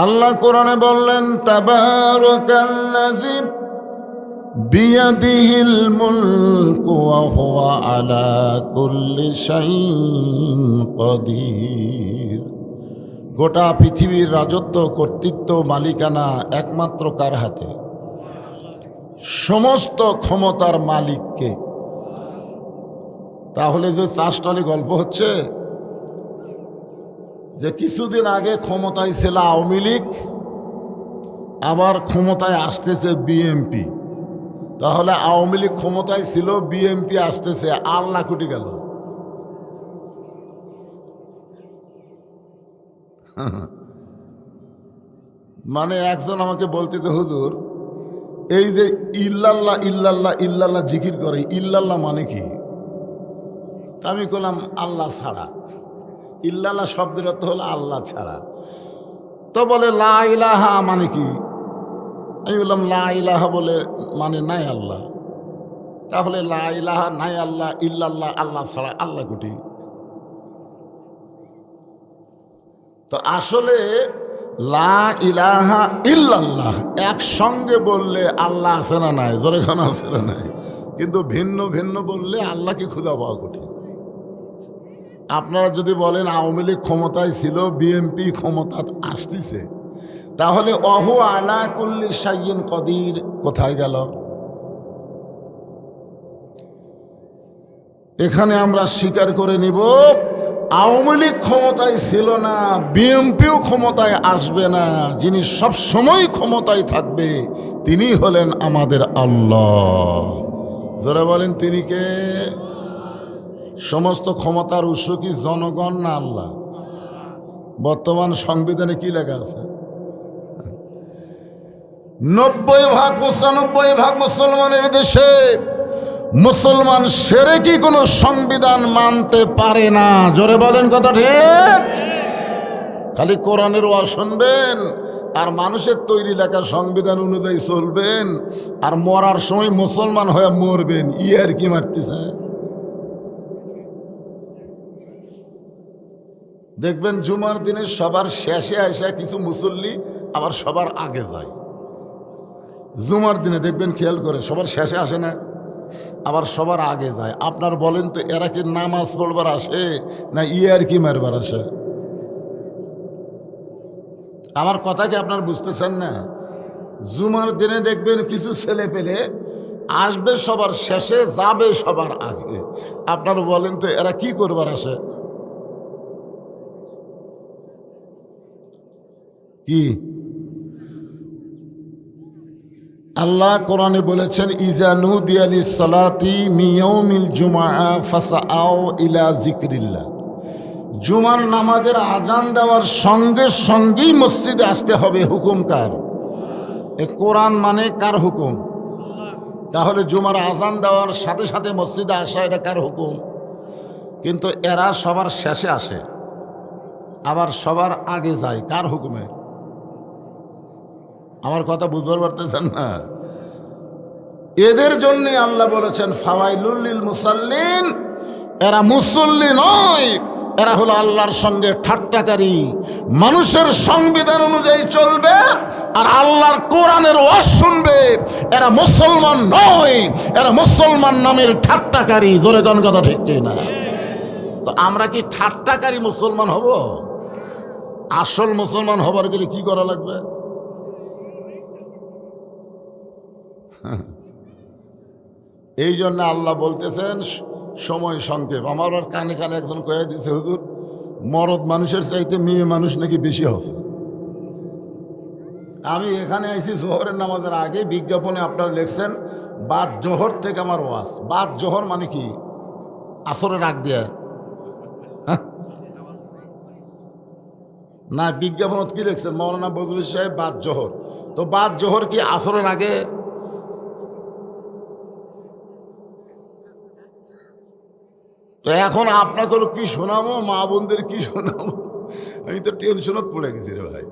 আল্লাহ কোরআনে বললেন, তাবারাকাল্লাযী বিয়াদিহিল মুলকু ওয়া হুয়া আলা কুল্লি শাইইন কাদির। গোটা পৃথিবীর রাজত্ব, কর্তৃত্ব, মালিকানা একমাত্র কার হাতে? সমস্ত ক্ষমতার মালিককে। তাহলে যে চাষটলি গল্প হচ্ছে যে কিছুদিন আগে ক্ষমতায় ছিল আওয়ামী লীগ, আবার ক্ষমতায় আসতেছে বিএনপি, তাহলে আওয়ামী লীগ ক্ষমতায় ছিল, বিএনপি আসতেছে, আল্লাহ কুটি গেল। মানে একজন আমাকে বলতেছে, হুজুর এই যে ইল্লাল্লাহ ইল্লাল্লাহ ইল্লাল্লাহ জিকির করে, ইল্লাল্লাহ মানে কি? আমি বললাম আল্লাহ ছাড়া। ইল্লাল্লাহ শব্দের অর্থ হলো আল্লাহ ছাড়া। তো বলে লা ইলাহা মানে কি? আমি বললাম লা ইলাহা বলে মানে নাই আল্লাহ। তাহলে লা ইলাহা নাই আল্লাহ, ইল্লাল্লাহ আল্লাহ ছাড়া, আল্লাহ কুটি। তো আসলে লা ইলাহা ইল্লাল্লাহ একসঙ্গে বললে আল্লাহ আছে না নাই? জোরে খান আছে না নাই? কিন্তু ভিন্ন ভিন্ন বললে আল্লাহকে খুঁজে পাওয়া কঠিন। আপনারা যদি বলেন আওয়ামী লীগ ক্ষমতায় ছিল, বিএনপি ক্ষমতা আসতেছে, তাহলে অহু আলা কুল্লি শাইইন কদির কোথায় গেল? এখানে আমরা স্বীকার করে নিব আওয়ামী লীগ ক্ষমতায় ছিল না, বিএনপিও ক্ষমতায় আসবে না। যিনি সব সময় ক্ষমতায় থাকবে তিনি হলেন আমাদের আল্লাহ। যারা বলেন তিনি কে? সমস্ত ক্ষমতার উৎস কি জনগণ না আল্লাহ? বর্তমান সংবিধানে কি লেখা আছে? 90% মুসলমানের দেশে মুসলমান সেরে কি কোনো সংবিধান মানতে পারে না। জোরে বলেন কথা ঠিক? খালি কোরআনের ওয়াজ শুনবেন আর মানুষের তৈরি লেখা সংবিধান অনুযায়ী চলবেন, আর মরার সময় মুসলমান হয়ে মরবেন। ইয়ার কি মারতেছে? দেখবেন জুমার দিনে সবার শেষে আসে কিছু মুসল্লি, আবার সবার আগে যায়। জুমার দিনে দেখবেন, খেয়াল করে, সবার শেষে আসে না, আবার সবার আগে যায়। আপনার বলেন তো এরা কি নামাজ পড়বার আসে না ইয়ার কি মারবার আসে? আমার কথা কি আপনার বুঝতেছেন না? জুমার দিনে দেখবেন কিছু ছেলে পেলে আসবে সবার শেষে, যাবে সবার আগে। আপনার বলেন তো এরা কি করবার আসে? কি আল্লাহ কোরআনে বলেছেন, ইজা নুদিয়া লিস-সালাতি মিন ইয়াউমিল জুমআ ফাসআউ ইলা যিকরিল্লাহ। জুমার নামাজের আজান দেওয়ার সঙ্গে সঙ্গেই মসজিদে আসতে হবে। হুকুম কার? এ কোরআন মানে কার হুকুম? তাহলে জুমার আজান দেওয়ার সাথে সাথে মসজিদে আসা এটা কার হুকুম? কিন্তু এরা সবার শেষে আসে, আবার সবার আগে যায়। কার হুকুমে? আমার কথা বুঝতে পারতেছেন না? এদের জন্য আল্লাহ বলেছেন ফাওয়াইলুল লিল মুসাল্লিন। এরা মুসল্লি নয়, এরা হলো আল্লাহর সঙ্গে ঠাট্টাকারী। মানুষের সংবিধান অনুযায়ী চলবে আর আল্লাহর কোরআনের ওয়াজ শুনবে। এরা মুসলমান নয়, এরা মুসলমান নামের ঠাট্টাকারী। জোরে কোন কথা ঠিক না? তো আমরা কি ঠাট্টাকারী মুসলমান হব? আসল মুসলমান হবার গেলে কি করা লাগবে? এই জন্য আল্লাহ বলতেছেন সময় সংক্ষেপ। আমার আর কানে কানে একজন কয়ে দিয়েছে, হুজুর মরদ মানুষের চাইতে মেয়ে মানুষ নাকি বেশি হচ্ছে। আমি এখানে আইছি জোহরের নামাজের আগে, বিজ্ঞাপনে আপনারা লিখছেন বাদ জোহর থেকে আমার ওয়াজ। বাদ জোহর মানে কি? আসরের আগ দিয়ে না, বিজ্ঞাপনত কি লিখছেন মৌলানা বজলুল সাহেব বাদ জোহর। তো বাদ জোহর কি আসরের আগে? তো এখন আপনাকেও কি শোনাবো, মা বোনদের কি শোনাবো? আমি তো টেনশনত পড়ে গেছি রে ভাই।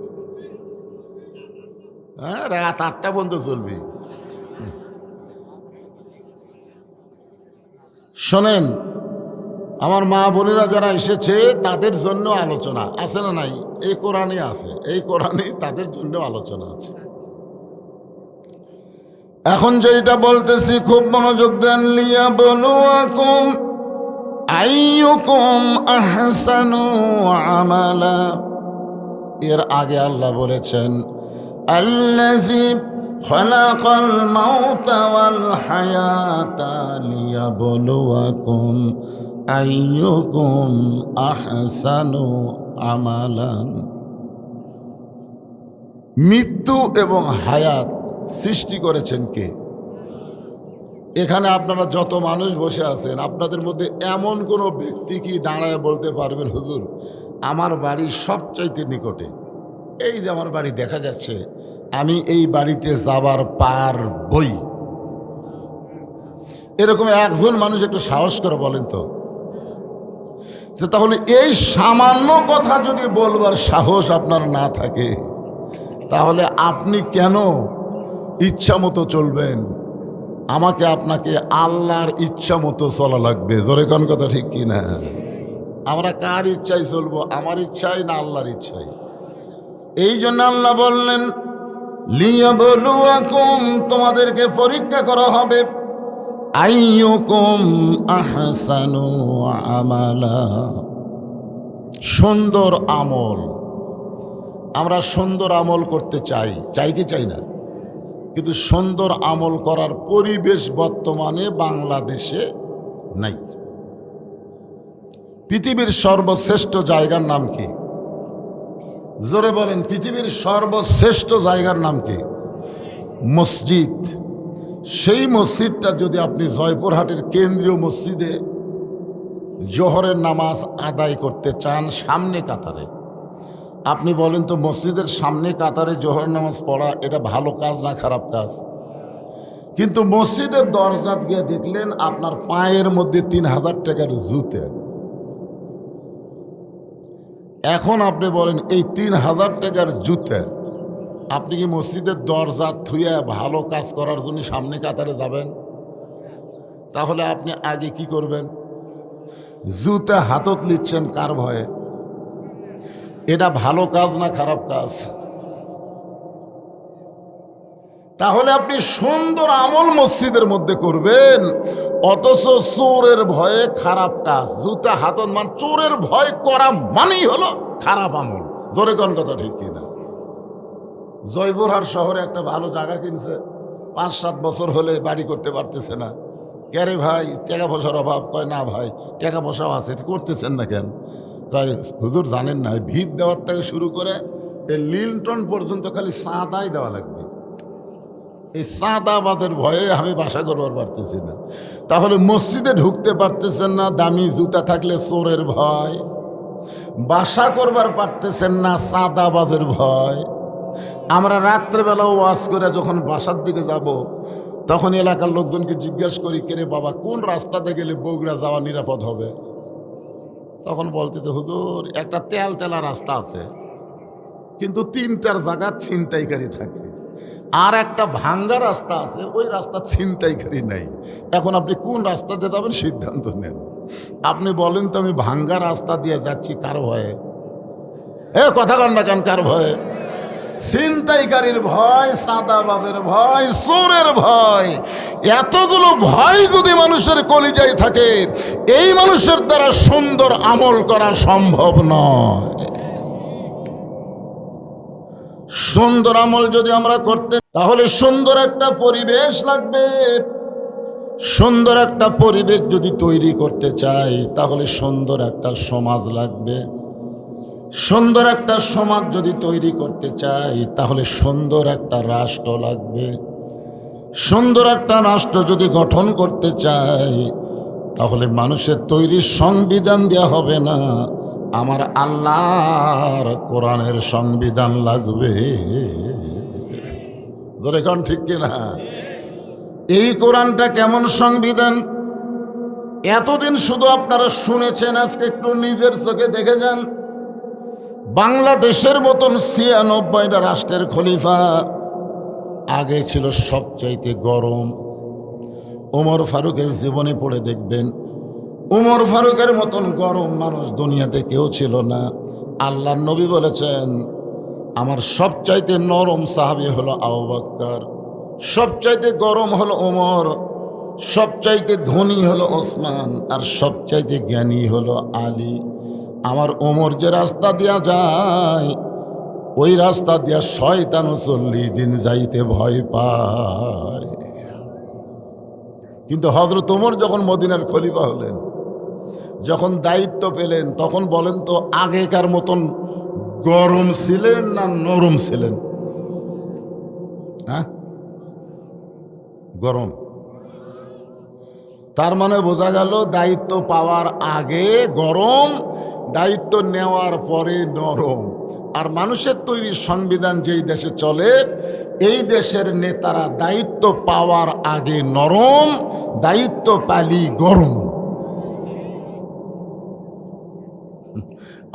হ্যাঁ, রাত 8টা পর্যন্ত চলবি। শোনেন, আমার মা বোনেরা যারা এসেছে তাদের জন্য আলোচনা আছে না নাই? এই কোরআনে আছে, এই কোরআনে তাদের জন্য আলোচনা আছে। এখন যেটা বলতেছি খুব মনোযোগ দেন। লিয়াবলুয়াকুম আইয়ুকুম আহসানু আমালা। এর আগে আল্লাহ বলেছেন আল্লাযী খালাকাল মাউতা ওয়াল হায়াতা লিয়াবলুয়াকুম আইয়ুকুম আহসানু আমালান। মৃত্যু এবং হায়াত সৃষ্টি করেছেন কে? এখানে আপনারা যত মানুষ বসে আছেন, আপনাদের মধ্যে এমন কোনো ব্যক্তি কি দাঁড়ায় বলতে পারবেন হুজুর আমার বাড়ির সবচাইতে নিকটে, এই যে আমার বাড়ি দেখা যাচ্ছে, আমি এই বাড়িতে যাবার পারবই? এরকম একজন মানুষ একটু সাহস করে বলেন তো। তাহলে এই সামান্য কথা যদি বলবার সাহস আপনার না থাকে, তাহলে আপনি কেন ইচ্ছা মতো চলবেন? আমাকে আপনাকে আল্লাহর ইচ্ছা মতো চলা লাগবে। জোরে কোন কথা ঠিক কি না? আমরা কার ইচ্ছায় চলবো? আমার ইচ্ছাই না আল্লাহর ইচ্ছাই? এই জন্য আল্লাহ বললেন লিয়াবলুয়াকুম, তোমাদেরকে পরীক্ষা করা হবে, আইয়ুকুম আহসানু আমালা, সুন্দর আমল। আমরা সুন্দর আমল করতে চাই, চাই কি চাই না? কিন্তু সুন্দর আমল করার পরিবেশ বর্তমানে বাংলাদেশে নাই। পৃথিবীর সর্বশ্রেষ্ঠ জায়গার নাম কি? জোরে বলেন, পৃথিবীর সর্বশ্রেষ্ঠ জায়গার নাম কি? মসজিদ। সেই মসজিদটা যদি আপনি জয়পুরহাটের কেন্দ্রীয় মসজিদে জোহরের নামাজ আদায় করতে চান সামনে কাতারে, আপনি বলেন তো মসজিদের সামনে কাতারে জোহর নামাজ পড়া এটা ভালো কাজ না খারাপ কাজ? কিন্তু মসজিদের দরজাত গিয়ে দেখলেন আপনার পায়ের মধ্যে 3000 টাকার জুতে। এখন আপনি বলেন এই 3000 টাকার জুতে আপনি কি মসজিদের দরজা থুয়ে ভালো কাজ করার জন্য সামনে কাতারে যাবেন? তাহলে আপনি আগে কি করবেন? জুতে হাতত নিচ্ছেন কার ভয়ে? এটা ভালো কাজ না খারাপ কাজ? তাহলে আপনি সুন্দর আমল মসজিদের মধ্যে করবেন, অথচ চোরের ভয়ে খারাপ কাজ। জুতা হাতত মান চোরের ভয় করা মানেই হলো খারাপ আমল। জোরে কোন কথা ঠিক কিনা? জয়পুরহাট শহরে একটা ভালো জায়গা কিনছে, 5-7 বছর হলে বাড়ি করতে পারতেছে না। কে ভাই টাকা পয়সার অভাব? কয় না ভাই টাকা পয়সাও আছে, করতেছেন না কেন? কয় হুজুর জানেন না, ভিত দেওয়ার থেকে শুরু করে এই লিলটন পর্যন্ত খালি চাঁদাই দেওয়া লাগবে। এই চাঁদাবাদের ভয়ে আমি বাসা করবার পারতেছি না। তাহলে মসজিদে ঢুকতে পারতেছেন না দামি জুতা থাকলে চোরের ভয়, বাসা করবার পারতেছেন না চাঁদাবাজের ভয়। আমরা রাত্রেবেলা ওয়াজ করে যখন বাসার দিকে যাব, তখন এলাকার লোকজনকে জিজ্ঞেস করি, কেরে বাবা কোন রাস্তাতে গেলে বগুড়া যাওয়া নিরাপদ হবে? তখন বলতে তো হুজুর একটা তেলা রাস্তা আছে, কিন্তু 3-4 জায়গা ছিনতাইকারী থাকে, আর একটা ভাঙ্গা রাস্তা আছে, ওই রাস্তা ছিনতাইকারী নাই। এখন আপনি কোন রাস্তাতে যাবেন সিদ্ধান্ত নেন। আপনি বলেন তো আমি ভাঙ্গা রাস্তা দিয়ে যাচ্ছি কার ভয়ে? কথা কন না কেন? কার ভয়ে? ছিনতাইকারীর ভয়, চাঁদাবাজের ভয়, চোরের ভয়। এতগুলো ভয় যদি মানুষের কলিজায় থাকে, এই মানুষের দ্বারা সুন্দর আমল করা সম্ভব নয়। সুন্দর আমল যদি আমরা করতে তাহলে সুন্দর একটা পরিবেশ লাগবে। সুন্দর একটা পরিবেশ যদি তৈরি করতে চাই তাহলে সুন্দর একটা সমাজ লাগবে। সুন্দর একটা সমাজ যদি তৈরি করতে চাই তাহলে সুন্দর একটা রাষ্ট্র লাগবে। সুন্দর একটা রাষ্ট্র যদি গঠন করতে চাই তাহলে মানুষের তৈরি সংবিধান দেওয়া হবে না, আমার আল্লাহর কোরআনের সংবিধান লাগবে। ধরে কোন ঠিক কিনা? এই কোরআনটা কেমন সংবিধান? এতদিন শুধু আপনারা শুনেছেন, আজকে একটু নিজের চোখে দেখে যান। বাংলাদেশের মতন ৯৬টা রাষ্ট্রের খলিফা আগে ছিল সবচাইতে গরম। ওমর ফারুকের জীবনে পড়ে দেখবেন, ওমর ফারুকের মতন গরম মানুষ দুনিয়াতে কেউ ছিল না। আল্লাহর নবী বলেছেন, আমার সবচাইতে নরম সাহাবী হলো আবু বকর, সবচাইতে গরম হলো ওমর, সবচাইতে ধনী হলো ওসমান, আর সবচাইতে জ্ঞানী হলো আলী। আমার ওমর যে রাস্তা দিয়া যায় ওই রাস্তা দিয়া শয়তানও ৪০ দিন যাইতে ভয় পায়। কিন্তু হযরত ওমর যখন মদিনার খলিফা হলেন, যখন দায়িত্ব পেলেন, তখন বলেন তো আগেকার মতন গরম ছিলেন না নরম ছিলেন? হ্যাঁ, গরম। তার মানে বোঝা গেল দায়িত্ব পাওয়ার আগে গরম, দায়িত্ব নেওয়ার পরে নরম। আর মানুষের তৈরি সংবিধান যেই দেশে চলে, এই দেশের নেতারা দায়িত্ব পাওয়ার আগে নরম, দায়িত্ব পালি গরম।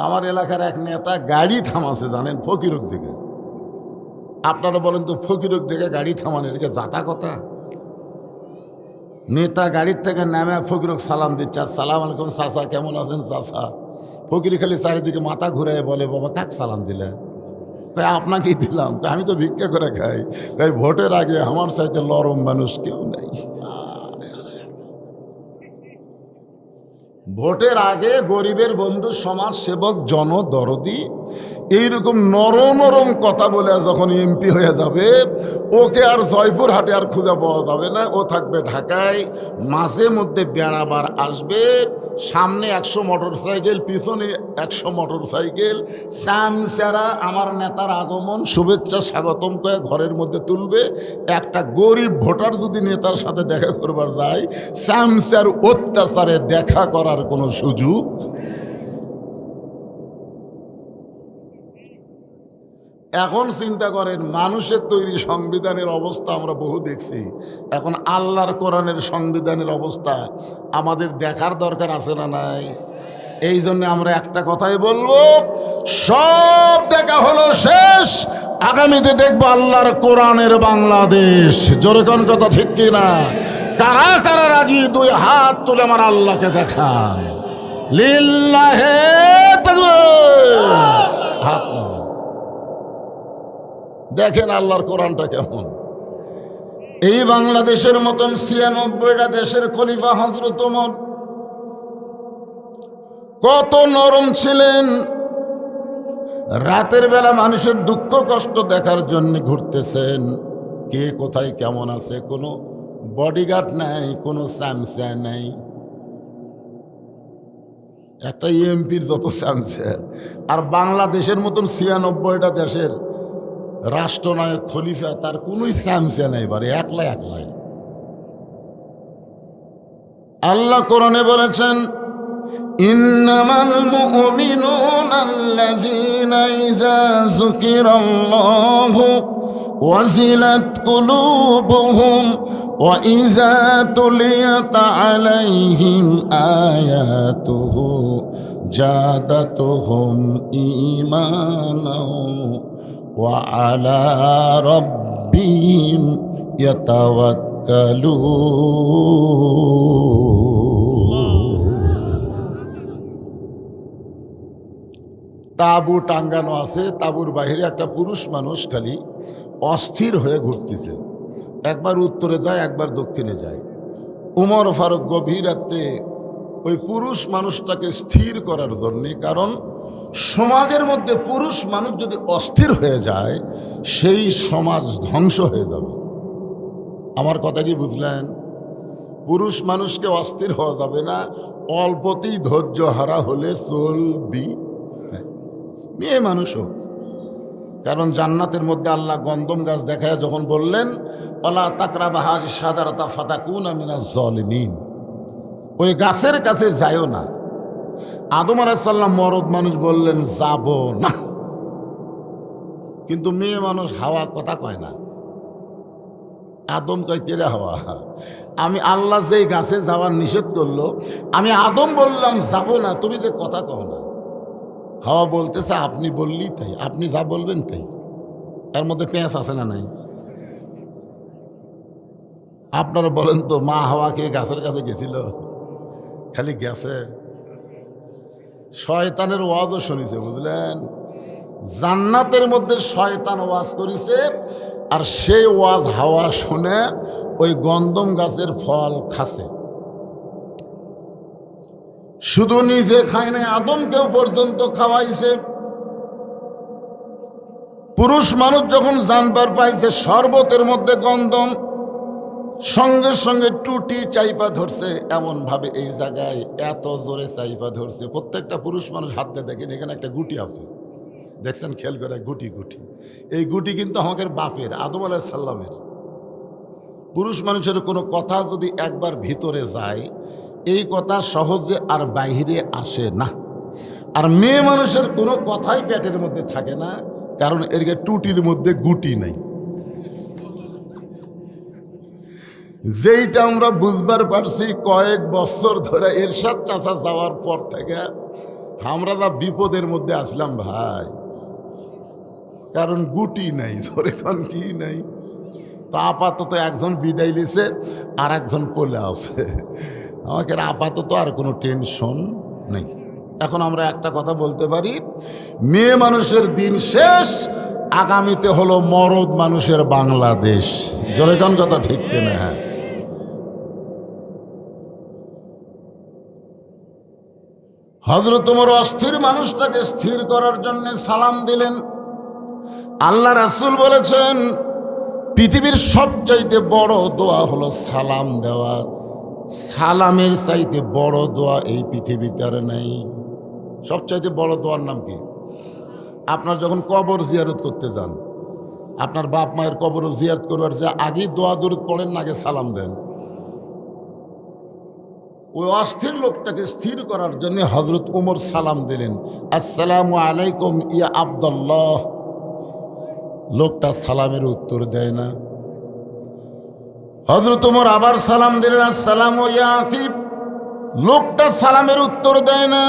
আমার এলাকার এক নেতা গাড়ি থামাছে জানেন ফকিরক দিকে। আপনারা বলেন তো ফকিরক দিকে গাড়ি থামানো এদিকে যাতা কথা? নেতা গাড়ির থেকে নামে ফকিরক সালাম দিচ্ছে, আসসালাম আলাইকুম চাচা, কেমন আছেন চাচা? ফকির খালি চারিদিকে মাথা ঘুরে বলে, বাবা কাক সালাম দিলে? তাই আপনাকেই দিলাম, আমি তো ভিক্ষা করে খাই। তাই ভোটের আগে আমার চাইতে নরম মানুষ কেউ নাই। ভোটের আগে গরিবের বন্ধু, সমাজ সেবক, জনদরদি, এইরকম নরম নরম কথা বলে যখন এমপি হয়ে যাবে, ওকে আর জয়পুরহাটে আর খুঁজে পাওয়া যাবে না। ও থাকবে ঢাকায়, মাঝে মধ্যে বেড়াবার আসবে, সামনে ১০০ মোটরসাইকেল, পিছনে ১০০ মোটরসাইকেল, সামসারা আমার নেতার আগমন শুভেচ্ছা স্বাগতম করে ঘরের মধ্যে তুলবে। একটা গরিব ভোটার যদি নেতার সাথে দেখা করবার যায়, সামসার অত্যাচারে দেখা করার কোনো সুযোগ। এখন চিন্তা করেন মানুষের তৈরি সংবিধানের অবস্থা আমরা বহু দেখছি, এখন আল্লাহর কোরআনের সংবিধানের অবস্থা আমাদের দেখার দরকার আছে না নাই? এই জন্য আমরা একটা কথাই বলবো, সব দেখা হলো শেষ, আগামীতে দেখবো আল্লাহর কোরআনের বাংলাদেশ। জোরে কোন কথা ঠিক কিনা? কারা কারা রাজি? 2 হাত তুলে আমার আল্লাহকে দেখান। লিল্লাহে তাকবীর। হাত নামান। দেখেন আল্লাহর কোরআনটা কেমন। এই বাংলাদেশের মতন ৯৬টা দেশের খলিফা হযরত ওমর কত নরম ছিলেন। রাতের বেলা মানুষের দুঃখ কষ্ট দেখার জন্য ঘুরতেছেন, কে কোথায় কেমন আছে, কোনো বডিগার্ড নাই, কোনো স্যামসা নাই। একটা এমপির যত স্যামসা, আর বাংলাদেশের মতন ৯৬টা দেশের রাষ্ট্রনায়ক খলিফা, তার কোনোই স্যামসা নাই, বারে একলাই একলাই। আল্লাহ কোরআনে বলেছেন, ইন্নামাল মুমিনুনা আল্লাযীনা ইযা যুকিরাল্লাহু ওয়াজিলাত কুলুবুহুম ওয়া ইযা তুলিয়াত আলাইহিম আয়াতুহু জাদাতুহুম ঈমানাও ওয়া আলা রাব্বিহিম ইয়াতাওয়াক্কালুন। তাঁবু টাঙ্গানো আছে, তাঁবুর বাইরে একটা পুরুষ মানুষ খালি অস্থির হয়ে ঘুরতেছে, একবার উত্তরে যায় একবার দক্ষিণে যায়। উমর ফারুক গভীর রাত্রে ওই পুরুষ মানুষটাকে স্থির করার জন্যে, কারণ সমাজের মধ্যে পুরুষ মানুষ যদি অস্থির হয়ে যায়, সেই সমাজ ধ্বংস হয়ে যাবে। আমার কথা কি বুঝলেন? পুরুষ মানুষকে অস্থির হওয়া যাবে না, অল্পতেই ধৈর্য হারা হলে চলবি। মেয়ে মানুষ হোক, কারণ জান্নাতের মধ্যে আল্লাহ গন্ধম গাছ দেখায় যখন বললেন ওয়ালা তাকরাবা হাযিহি শাজারাতা ফাতাকুনা মিনাজ জালিমিন, ওই গাছের কাছে যায়ও না। আদম আলাইহিস সালাম মরদ মানুষ বললেন যাব না, কিন্তু মেয়ে মানুষ হাওয়া কথা কয় না। আদম কয় কেরে হাওয়া, আমি আল্লাহ যেই গাছে যাওয়ার নিষেধ করলো, আমি আদম বললাম যাব না, তুমি যে কথা কও না। হাওয়া বলতেছে আপনি বললেই তাই, আপনি যা বলবেন তাই। এর মধ্যে পেঁচ আছে না নাই? আপনারা বলেন তো, মা হাওয়াকে গাছের কাছে গেছিল? খালি গেছে, শয়তানের ওয়াজও শুনিছে, বুঝলেন? জান্নাতের মধ্যে শয়তান ওয়াজ করিছে, আর সেই ওয়াজ হাওয়া শুনে ওই গন্ধম গাছের ফল খাসে। শুধু নিজে খায় নাই, আদমকেও পর্যন্ত খাওয়াইছে। পুরুষ মানুষ যখন জানবার পাইছে শরবতের মধ্যে গন্ধম, সঙ্গে সঙ্গে টুটি চাইপা ধরছে। এমন ভাবে এই জায়গায় এত জোরে চাইপা ধরছে, প্রত্যেকটা পুরুষ মানুষ হাত দিয়ে দেখেন এখানে একটা গুটি আছে, দেখছেন খেয়াল করে? গুটি গুটি, এই গুটি কিন্তু আমাদের বাপের, আদম আলাইহিস সালামের। পুরুষ মানুষের কোনো কথা যদি একবার ভিতরে যায়, এই কথা সহজে আর বাইরে আসে না। আর মেয়ে মানুষের কোনো কথাই পেটের মধ্যে থাকে না, কারণ এর টুটির মধ্যে গুটি নাই। যেইটা আমরা বুঝবার পারছি কয়েক বছর ধরে এরশাদ চাচা যাওয়ার পর থেকে, আমরা যা বিপদের মধ্যে আসলাম ভাই, কারণ গুটি নাই, ধরে কোন কি নাই। তো আপাতত একজন বিদায় লিছে, আর একজন কোলে আছে, আমাকে আপাতত আর কোনো টেনশন নেই। এখন আমরা একটা কথা বলতে পারি, মেয়ে মানুষের দিন শেষ, আগামীতে হলো মরদ মানুষের বাংলাদেশ। জোরে কোন কথা ঠিক কিনা? হ্যাঁ, হযরত ওমর অস্থির মানুষটাকে স্থির করার জন্য সালাম দিলেন। আল্লাহ রাসূল বলেছেন পৃথিবীর সবচাইতে বড় দোয়া হলো সালাম দেওয়া। সালামের চাইতে বড় দোয়া এই পৃথিবীতে আর নাই। সবচাইতে বড় দোয়ার নাম কি? আপনার যখন কবর জিয়ারত করতে যান, আপনার বাপ মায়ের কবর জিয়ারত করবার যে আগেই দোয়া দরুদ পড়েন না, আগে সালাম দেন। ওই অস্থির লোকটাকে স্থির করার জন্য হযরত ওমর সালাম দিলেন, আসসালামু আলাইকুম ইয়া আব্দুল্লাহ। লোকটা সালামের উত্তর দেয় না। হযরত ওমর আবার সালাম দিলেন, আসসালামু ইয়া আখি। লোকটা সালামের উত্তর দেয় না।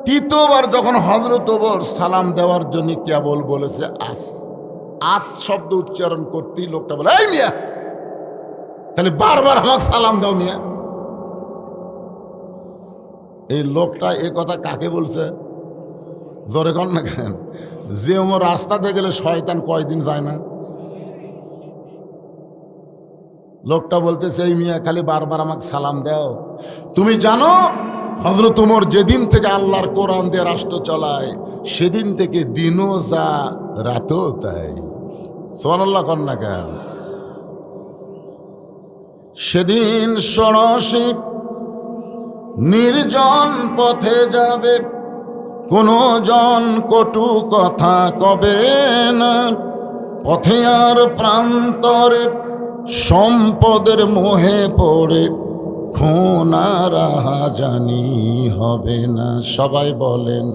তৃতীয়বার যখন হযরত ওমর সালাম দেওয়ার জন্য কেবল বলেছে আস, আস শব্দ উচ্চারণ করতেই লোকটা বলে, এই মিয়া, তাহলে বারবার আমাকে সালাম দাও মিয়া। এই লোকটা এ কথা কাকে বলছে? জোরে কর না কেন? যে ওমর রাস্তাতে গেলে শয়তান কয়দিন যায় না। লোকটা বলতেছে, এই মিয়া খালি বারবার আমাকে সালাম দাও। তুমি জানো হযরত ওমর যেদিন থেকে আল্লাহর কোরআন দিয়ে রাষ্ট্র চালায়, সেদিন থেকে দিনও যা রাতও তাই। সুবহানাল্লাহ কর না কেন? সেদিন ষোড়শী নির্জন পথে যাবে, কোনো জন কটু কথা কবে না। পথে আর প্রান্তরে সম্পদের মোহে পড়ে খোনারা জানি হবে না। সবাই বলেন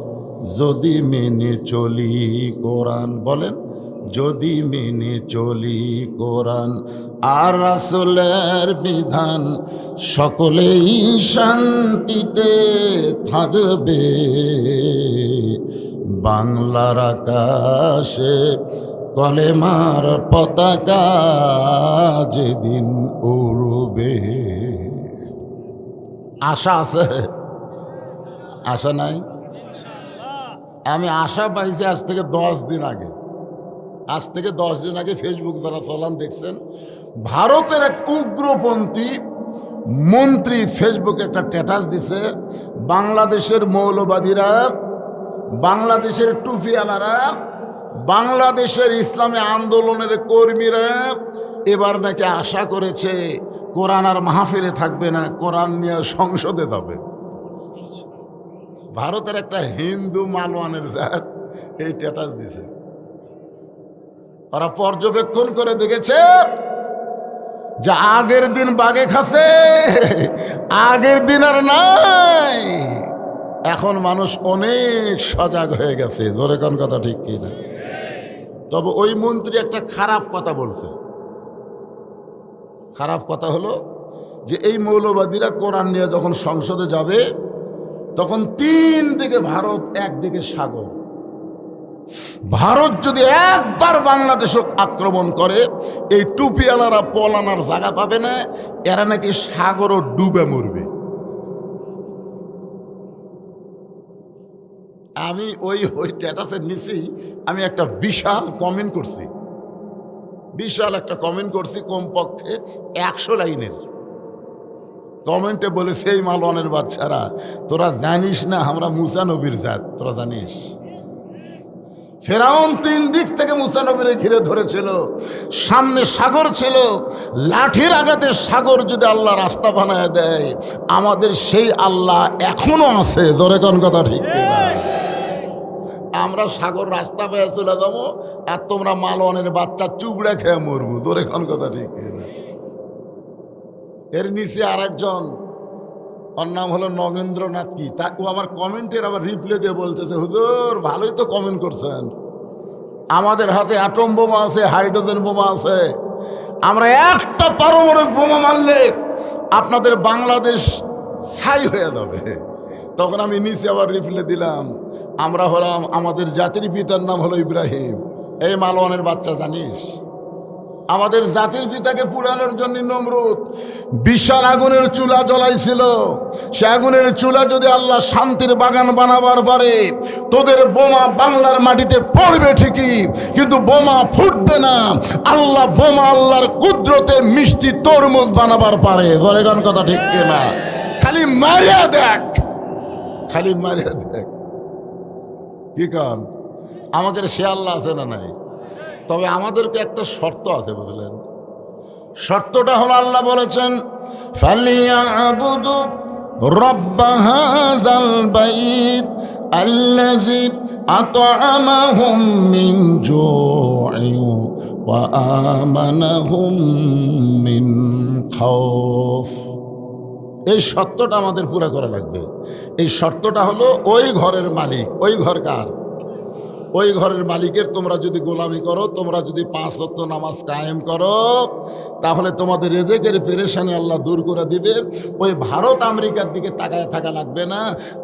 যদি মেনে চলি কোরআন, বলেন যদি মেনে চলি কোরআন আর রাসূলের বিধান, সকলেই শান্তিতে থাকবে। বাংলার আকাশে কলেমার পতাকা যেদিন উড়বে। আশা আছে? আশা নাই? আমি আশা পাইছি আজ থেকে 10 দিন আগে। আজ থেকে 10 দিন আগে ফেসবুক যারা চলান দেখছেন, ভারতের এক উগ্রপন্থী মন্ত্রী ফেসবুকে একটা স্ট্যাটাস দিছে, বাংলাদেশের মৌলবাদীরা বাংলাদেশের টুপিওয়ালারা, বাংলাদেশের ইসলামী আন্দোলনের কর্মীরা এবার নাকি আশা করেছে কোরআন আর মাহফিলে থাকবে না, কোরআন নিয়ে সংসদে যাবে। ভারতের একটা হিন্দু মালওয়ানের জাত এই স্ট্যাটাস দিছে। ওরা পর্যবেক্ষণ করে দেখেছে যে আগের দিন বাগে খাসে, আগের দিন আর নাই। এখন মানুষ অনেক সজাগ হয়ে গেছে। জোরে কোন কথা ঠিক কিনা? তবে ওই মন্ত্রী একটা খারাপ কথা বলছে। খারাপ কথা হলো যে এই মৌলবাদীরা কোরআন নিয়ে যখন সংসদে যাবে তখন তিন দিকে ভারত, একদিকে সাগর। ভারত যদি একবার বাংলাদেশ আক্রমণ করে এই টুপিওয়ালারা পলানার জায়গা পাবে না, এরা নাকি সাগরও ডুবে মরবে। আমি ওই স্ট্যাটাসের নিচেই আমি একটা বিশাল কমেন্ট করছি, বিশাল একটা কমেন্ট করছি, কমপক্ষে 100 লাইনের কমেন্টে বলেছে, এই মালওয়ানের বাচ্চারা তোরা জানিস না আমরা মুসা নবীর জাত, তোরা জানিস? ফেরাউন 3 দিক থেকে মুসা নবীরে ঘিরে ধরেছিল, সামনে সাগর ছিল, লাঠির আঘাতে সাগর যদি আল্লাহ রাস্তা বানায় দেয়, আমাদের সেই আল্লাহ এখনো আছে। জোরে কোন কথা ঠিক কিনা? আমরা সাগর রাস্তা পেয়ে চলে যাবো আর তোমরা মালওয়ানের বাচ্চা চুবড়া খেয়ে মরবো। জোরে কোন কথা ঠিক কিনা? এর নিচে আর একজন, ওর নাম হলো নগেন্দ্রনাথ কি, তা ও আমার কমেন্টের আবার রিপ্লে দিয়ে বলতেছে, হুজুর ভালোই তো কমেন্ট করছেন, আমাদের হাতে অ্যাটম বোমা আছে, হাইড্রোজেন বোমা আছে, আমরা একটা পারমাণবিক বোমা মারলে আপনাদের বাংলাদেশ ছাই হয়ে যাবে। তখন আমি নিচে আবার রিপ্লে দিলাম, আমরা হলাম, আমাদের জাতির পিতার নাম হলো ইব্রাহিম। এই মালওয়ানের বাচ্চা জানিস, আমাদের জাতির পিতাকে পুরানোর জন্য নমরুদ বিশাল আগুনের চুলা জ্বলাইছিল। সে আগুনের চুলা যদি আল্লাহ শান্তির বাগান বানাবার পারে, তোদের বোমা বাংলার মাটিতে পড়বে ঠিকই, কিন্তু বোমা ফুটবে না। আল্লাহ বোমা আল্লাহর কুদরতে মিষ্টি তরমুজ বানাবার পারে। জরেগান কথা ঠিক কিনা? খালি মারিয়া দেখ, খালি মারিয়া দেখ। কি কারণ? আমাদের সে আল্লাহ আছে না নাই? তবে আমাদেরকে একটা শর্ত আছে, বুঝলেন? শর্তটা হলো আল্লাহ বলেছেন, ফালিয়াবুদু রাব্ব হাযাল বাইত আল্লাযী আত'আমাহুম মিন জু'ইন ওয়া আমানাহুম মিন খাউফ। এই শর্তটা আমাদের পুরা করা লাগবে। এই শর্তটা হলো ওই ঘরের মালিক, ওই ঘর কার? ওই ঘরের মালিকের তোমরা যদি গোলামি করো, তোমরা যদি 5 ওয়াক্ত নামাজ কায়েম করো, তাহলে তোমাদের রেজেকের পেরেশানি আল্লাহ দূর করে দিবে। ওই ভারত আমেরিকার দিকে তাকায় থাকা লাগবে না।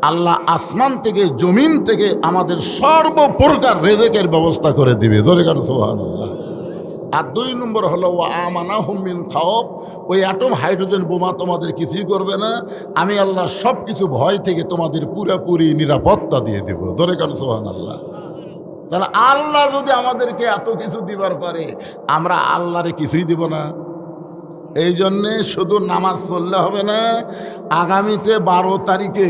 আল্লাহ আসমান থেকে, জমিন থেকে আমাদের সর্বপ্রকার রেজেকের ব্যবস্থা করে দিবে। জোরে কার সুবহানাল্লাহ। আর 2 নম্বর হলো ওয়া আমানাহুম মিন খাউফ। ওই অ্যাটম হাইড্রোজেন বোমা তোমাদের কিছুই করবে না। আমি আল্লাহ সব কিছু ভয় থেকে তোমাদের পুরোপুরি নিরাপত্তা দিয়ে দেব। জোরে কার সুবহানাল্লাহ। তাহলে আল্লাহ যদি আমাদেরকে এত কিছু দিবার পারে, আমরা আল্লাহরে কিছুই দিব না? এই জন্যে শুধু নামাজ পড়লে হবে না, আগামীতে 12 তারিখে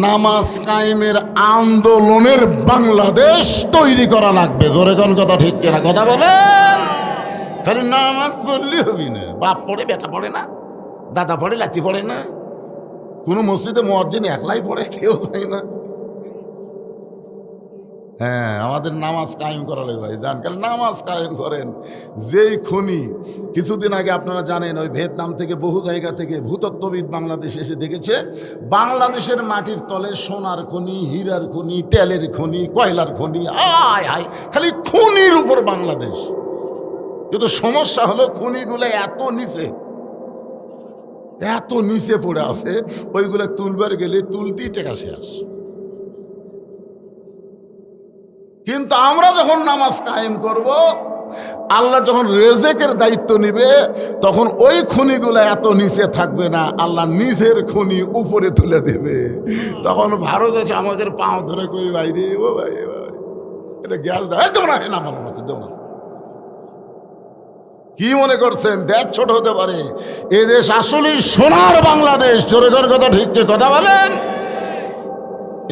নামাজ কায়েমের আন্দোলনের বাংলাদেশ তৈরি করা লাগবে। জোরে কোন কথা ঠিক কিনা? কথা বলেন। খালি নামাজ পড়লে হবি না। বাপ পড়ে, বেটা পড়ে না, দাদা পড়ে, লাতি পড়ে না, কোনো মসজিদে মুয়াজ্জিন একলাই পড়ে, কেউ যায় না। হ্যাঁ, আমাদের নামাজ কায়েম করা লাগবে ভাই। জান, কারণ নামাজ কায়েম করেন। যেই খনি কিছুদিন আগে আপনারা জানেন, ওই ভিয়েতনাম থেকে বহু জায়গা থেকে ভূতত্ত্ববিদ বাংলাদেশে এসে দেখেছে বাংলাদেশের মাটির তলে সোনার খনি, হীরার খনি, তেলের খনি, কয়লার খনি। আয় আয়, খালি খনির উপর বাংলাদেশ। কিন্তু সমস্যা হলো খনিগুলো এত নিচে, এত নিচে পড়ে আছে, ওইগুলো তুলবার গেলে তুলতেই টাকা শেষ। কিন্তু আমরা যখন নামাজ কায়েম করব, আল্লাহ যখন রেজেকের দায়িত্ব নিবে, তখন ওই খনিগুলো এত নিচে থাকবে না, আল্লাহ নিজের খনি উপরে তুলে দেবে। তখন ভারত আছে আমাদের পাও ধরে কই, ভাই রে, ও ভাই, এটা গ্যাস দেবো না, নামার মতো দেবো না। কি মনে করছেন দেশ ছোট হতে পারে? এদেশ আসলেই সোনার বাংলাদেশ। জোরে জোরে কথা ঠিক, কথা বলেন।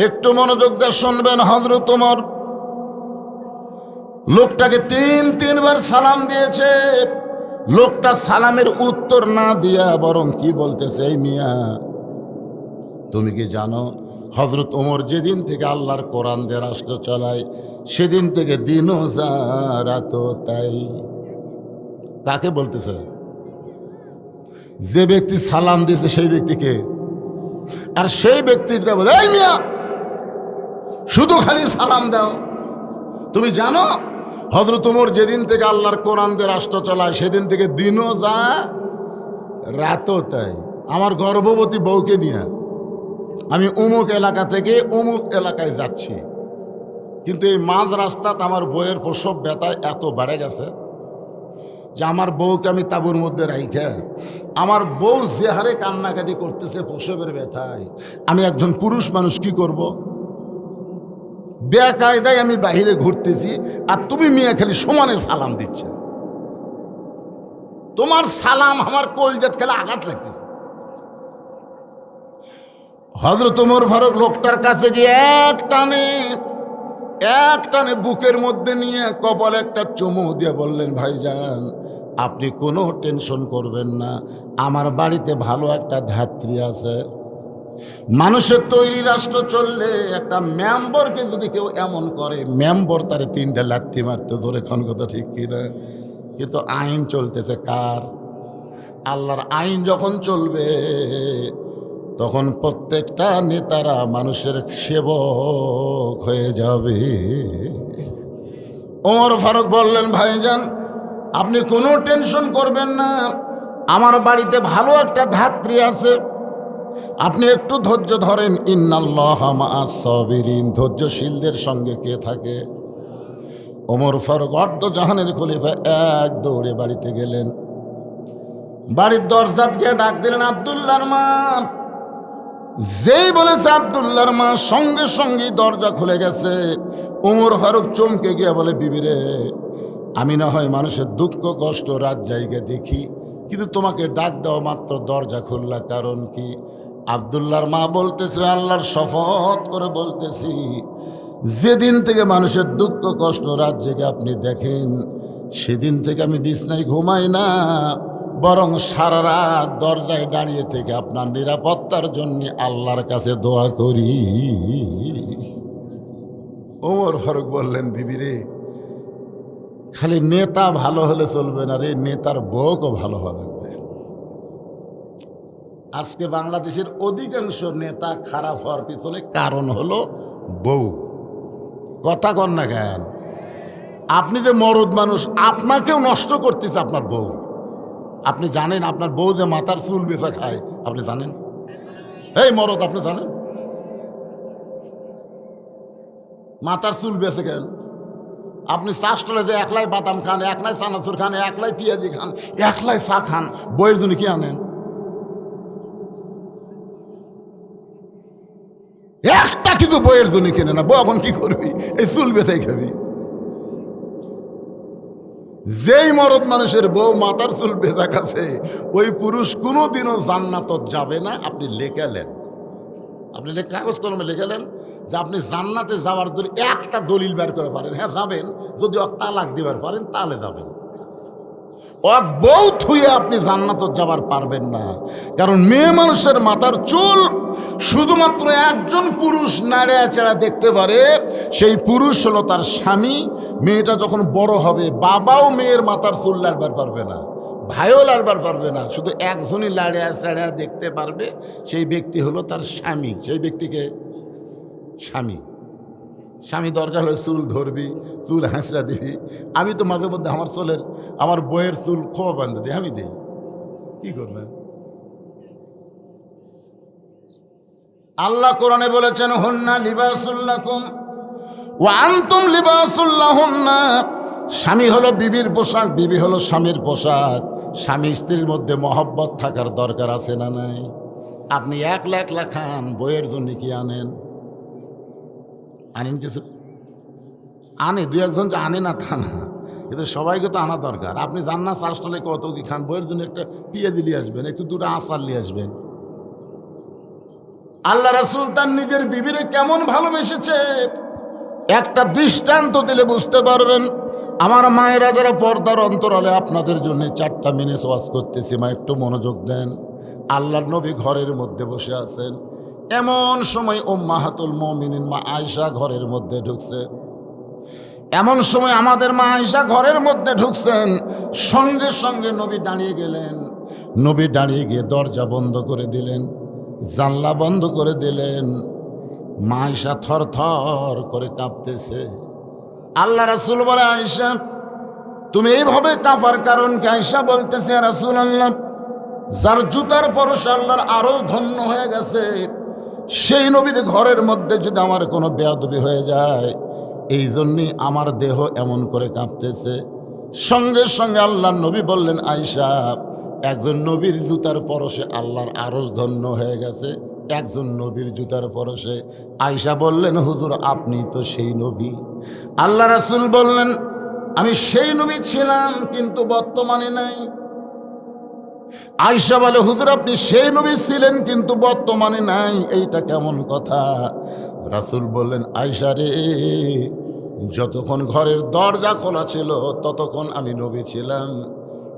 একটু মনোযোগ দিয়ে শুনবেন। হযরত ওমর লোকটাকে তিনবার সালাম দিয়েছে। লোকটা সালামের উত্তর না দিয়া বরং কি বলতেছে, এই মিয়া তুমি কি জানো হযরত ওমর যেদিন থেকে আল্লাহর কোরআন দিয়ে রাষ্ট্র চালায় সেদিন থেকে দিনও যা রাতও তাই। কাকে বলতেছে? যে ব্যক্তি সালাম দিয়েছে সেই ব্যক্তিকে। আর সেই ব্যক্তিটা বলে, এই মিয়া শুধু খালি সালাম দাও। তুমি জানো হযরত ওমর যেদিন থেকে আল্লাহর কোরআন দিয়ে রাষ্ট্র চালায় সেদিন থেকে দিনও যা রাতও তাই। আমার গর্ভবতী বউকে নিয়ে আমি অমুক এলাকা থেকে অমুক এলাকায় যাচ্ছি, কিন্তু এই মাঝ রাস্তাতে আমার বউয়ের প্রসব ব্যথায় এত বেড়ে গেছে যে আমার বউকে আমি তাঁবুর মধ্যে রাইখা, আমার বউ যে হারে কান্নাকাটি করতেছে প্রসবের ব্যথায়, আমি একজন পুরুষ মানুষ কি করব? বেকায়দায় আমি বাহিরে ঘুরতেছি আর তুমি মিয়া খালি সমানে সালাম দিচ্ছে। তোমার সালাম আমার কলজাত খেলে আঘাত লাগতেছে। হযরত ওমর ফারুক লোকটার কাছে গিয়ে এক টানে বুকের মধ্যে নিয়ে কপালে একটা চুমু দিয়ে বললেন, ভাইজান আপনি কোনো টেনশন করবেন না, আমার বাড়িতে ভালো একটা ধাত্রী আছে। মানুষের তৈরি রাষ্ট্র চললে একটা মেম্বরকে যদি কেউ এমন করে, মেম্বর তারে 3টা লাথি মারতে ধরে, কোন কথা ঠিক কিনা? কিন্তু আইন চলতেছে কার? আল্লাহর আইন যখন চলবে তখন প্রত্যেকটা নেতারা মানুষের সেবক হয়ে যাবে। ওমর ফারুক বললেন, ভাইজান আপনি কোনো টেনশন করবেন না, আমার বাড়িতে ভালো একটা ধাত্রী আছে, আপনি একটু ধৈর্য ধরেন। ইন্নাল্লাহা মা'আস সাবিরিন, ধৈর্যশীলদের সঙ্গে কে থাকে? ওমর ফারুক অর্ধ জাহানের খলিফা এক দৌড়ে বাড়িতে গেলেন। বাড়ির দরজা গিয়ে ডাক দিলেন, আব্দুল্লাহর মা। যেই বলেছে আব্দুল্লাহর মা, সঙ্গে সঙ্গে দরজা খুলে গেছে। ওমর ফারুক চমকে গিয়ে বলে, বিবি রে, আমি না হয় মানুষের দুঃখ কষ্ট রাত জায়গা দেখি, কিন্তু তোমাকে ডাক দেওয়া মাত্র দরজা খুললা, কারণ কি? আব্দুল্লাহর মা বলতেছে, আল্লাহর শপথ করে বলতেছি, যেদিন থেকে মানুষের দুঃখ কষ্ট রাত জেগে আপনি দেখেন সেদিন থেকে আমি বিছনায় ঘুমাই না, বরং সারা রাত দরজায় দাঁড়িয়ে থেকে আপনার নিরাপত্তার জন্য আল্লাহর কাছে দোয়া করি। ওমর ফারুক বললেন, বিবি রে, খালি নেতা ভালো হলে চলবে না রে, নেতার বউও ভালো হওয়া লাগবে। আজকে বাংলাদেশের অধিকাংশ নেতা খারাপ হওয়ার পিছনে কারণ হলো বউ। কথা কন না কেন? আপনি যে মরদ মানুষ, আপনাকেও নষ্ট করতেছে আপনার বউ। আপনি জানেন আপনার বউ যে মাথার চুল বেচা খায়? আপনি জানেন? এই মরদ, আপনি জানেন মাথার চুল বেচে কেন? আপনি চাষটলে যে একলাই বাদাম খান, একলাই চানাচুর খান, একলাই পেঁয়াজি খান, একলাই চা খান, বইয়ের জন্য কি আনেন? একটা কিন্তু বইয়ের জন্য কিনে না। বউ এখন কি করবি? এই চুল বেচাই খাবি। যেই মরদ মানুষের বউ মাথার চুল বেচা কাছে, ওই পুরুষ কোনোদিনও জান্নাতত যাবে না। আপনি লেখালেন, আপনি কাগজ কলমে লেখালেন যে আপনি জান্নাতে যাওয়ার জন্য একটা দলিল বের করে পারেন, হ্যাঁ যাবেন, যদি তালাক দিবার পারেন তাহলে যাবেন। বউ থুয়ে আপনি জান্নাতত যাবার পারবেন না। কারণ মেয়ে মানুষের মাথার চুল শুধুমাত্র একজন পুরুষ নাড়িয়া চেড়া দেখতে পারে, সেই পুরুষ হলো তার স্বামী। মেয়েটা যখন বড় হবে, বাবাও মেয়ের মাথার চুল লাড়বার পারবে না, ভাইও লাড়বার পারবে না, শুধু একজনই লাড়িয়া চেড়া দেখতে পারবে, সেই ব্যক্তি হলো তার স্বামী। সেই ব্যক্তিকে স্বামী। স্বামী দরকার হলে চুল ধরবি, চুল হাঁচড়া দিবি। আমি তো মাঝে মধ্যে আমার বইয়ের চুল খোয়া বান্ধে দিই, আমি দিই। কি করবেন? আল্লাহ কোরআনে বলেছেন, হুন্না লিবাসুল্লাকুম ওয়া আনতুম লিবাসুল্লাহুন্না। স্বামী হলো বিবির পোশাক, বিবি হলো স্বামীর পোশাক। স্বামী স্ত্রীর মধ্যে মহব্বত থাকার দরকার আছে না নাই? আপনি একলা খান, বইয়ের জন্য কি আনেন? আনেন কিছু? আনে, দু একজন যে আনে না তা না, কিন্তু সবাইকে তো আনা দরকার। আপনি জান না চাষটলে কত কি খান, বইয়ের জন্য একটা পেঁয়াজি নিয়ে আসবেন, একটু দুটো আচার নিয়ে আসবেন। আল্লাহ রাসূল তার নিজের বিবিরে কেমন ভালোবেসেছে একটা দৃষ্টান্ত দিলে বুঝতে পারবেন। আমার মায়েরা যারা পর্দার অন্তরালে, আপনাদের জন্য 4টা মিনিট ওয়াজ করতেছি, মা একটু মনোযোগ দেন। আল্লাহর নবী ঘরের মধ্যে বসে আছেন, এমন সময় উম্মাহাতুল মুমিনিন মা আয়েশা ঘরের মধ্যে ঢুকছে। এমন সময় আমাদের মা আয়েশা ঘরের মধ্যে ঢুকছেন, সঙ্গে সঙ্গে নবী দাঁড়িয়ে গেলেন। নবী দাঁড়িয়ে গিয়ে দরজা বন্ধ করে দিলেন, জানলা বন্ধ করে দিলেন। মা আয়েশা থর থর করে কাঁপতেছে। আল্লাহ রাসূল বলে, আয়েশা তুমি এইভাবে কাঁপার কারণ কি? আয়েশা বলতেছে, রাসূলুল্লাহ, যার জুতার পরশ আল্লাহর আরো ধন্য হয়ে গেছে, সেই নবীর ঘরের মধ্যে যদি আমার কোনো বেয়াদবি হয়ে যায়, এই জন্যই আমার দেহ এমন করে কাঁপতেছে। সঙ্গে সঙ্গে আল্লাহর নবী বললেন, আয়েশা, একজন নবীর জুতার পরশে আল্লাহর আরশ ধন্য হয়ে গেছে, একজন নবীর জুতার পরশে। আয়েশা বললেন, হুজুর আপনি তো সেই নবী। আল্লাহ রাসূল বললেন, আমি সেই নবী ছিলাম কিন্তু বর্তমানে নাই। আয়েশা বলে, হুজুর আপনি সেই নবী ছিলেন কিন্তু বর্তমানে নাই, এইটা কেমন কথা? রাসূল বললেন, আয়েশা রে, যতক্ষণ ঘরের দরজা খোলা ছিল ততক্ষণ আমি নবী ছিলাম,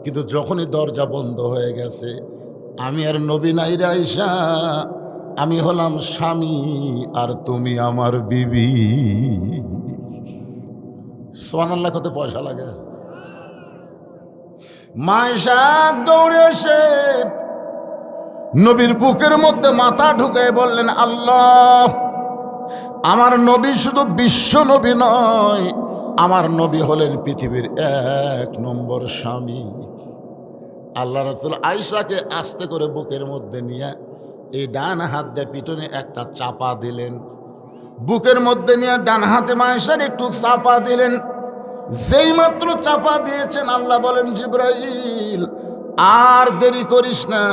কিন্তু যখনই দরজা বন্ধ হয়ে গেছে আমি আর নবী নাই রে আয়েশা, আমি হলাম স্বামী আর তুমি আমার বিবি। সুবহানাল্লাহ, কত পয়সা লাগে। মা আয়েশা দৌড়ে এসে নবীর বুকের মধ্যে মাথা ঢুকে বললেন, আল্লাহ, আমার নবী শুধু বিশ্ব নবী নয়, আমার নবী হলেন পৃথিবীর 1 নম্বর স্বামী। আল্লাহ রাসূল আয়েশাকে আস্তে করে বুকের মধ্যে নিয়ে এই ডান হাত দিয়ে পিছনে একটা চাপা দিলেন, বুকের মধ্যে নিয়ে ডান হাতে মা আয়েশার একটু চাপা দিলেন। যেই মাত্র চাপা দিয়েছেন আল্লাহ বলেন, জিবরাইল আর দেরি করিস না,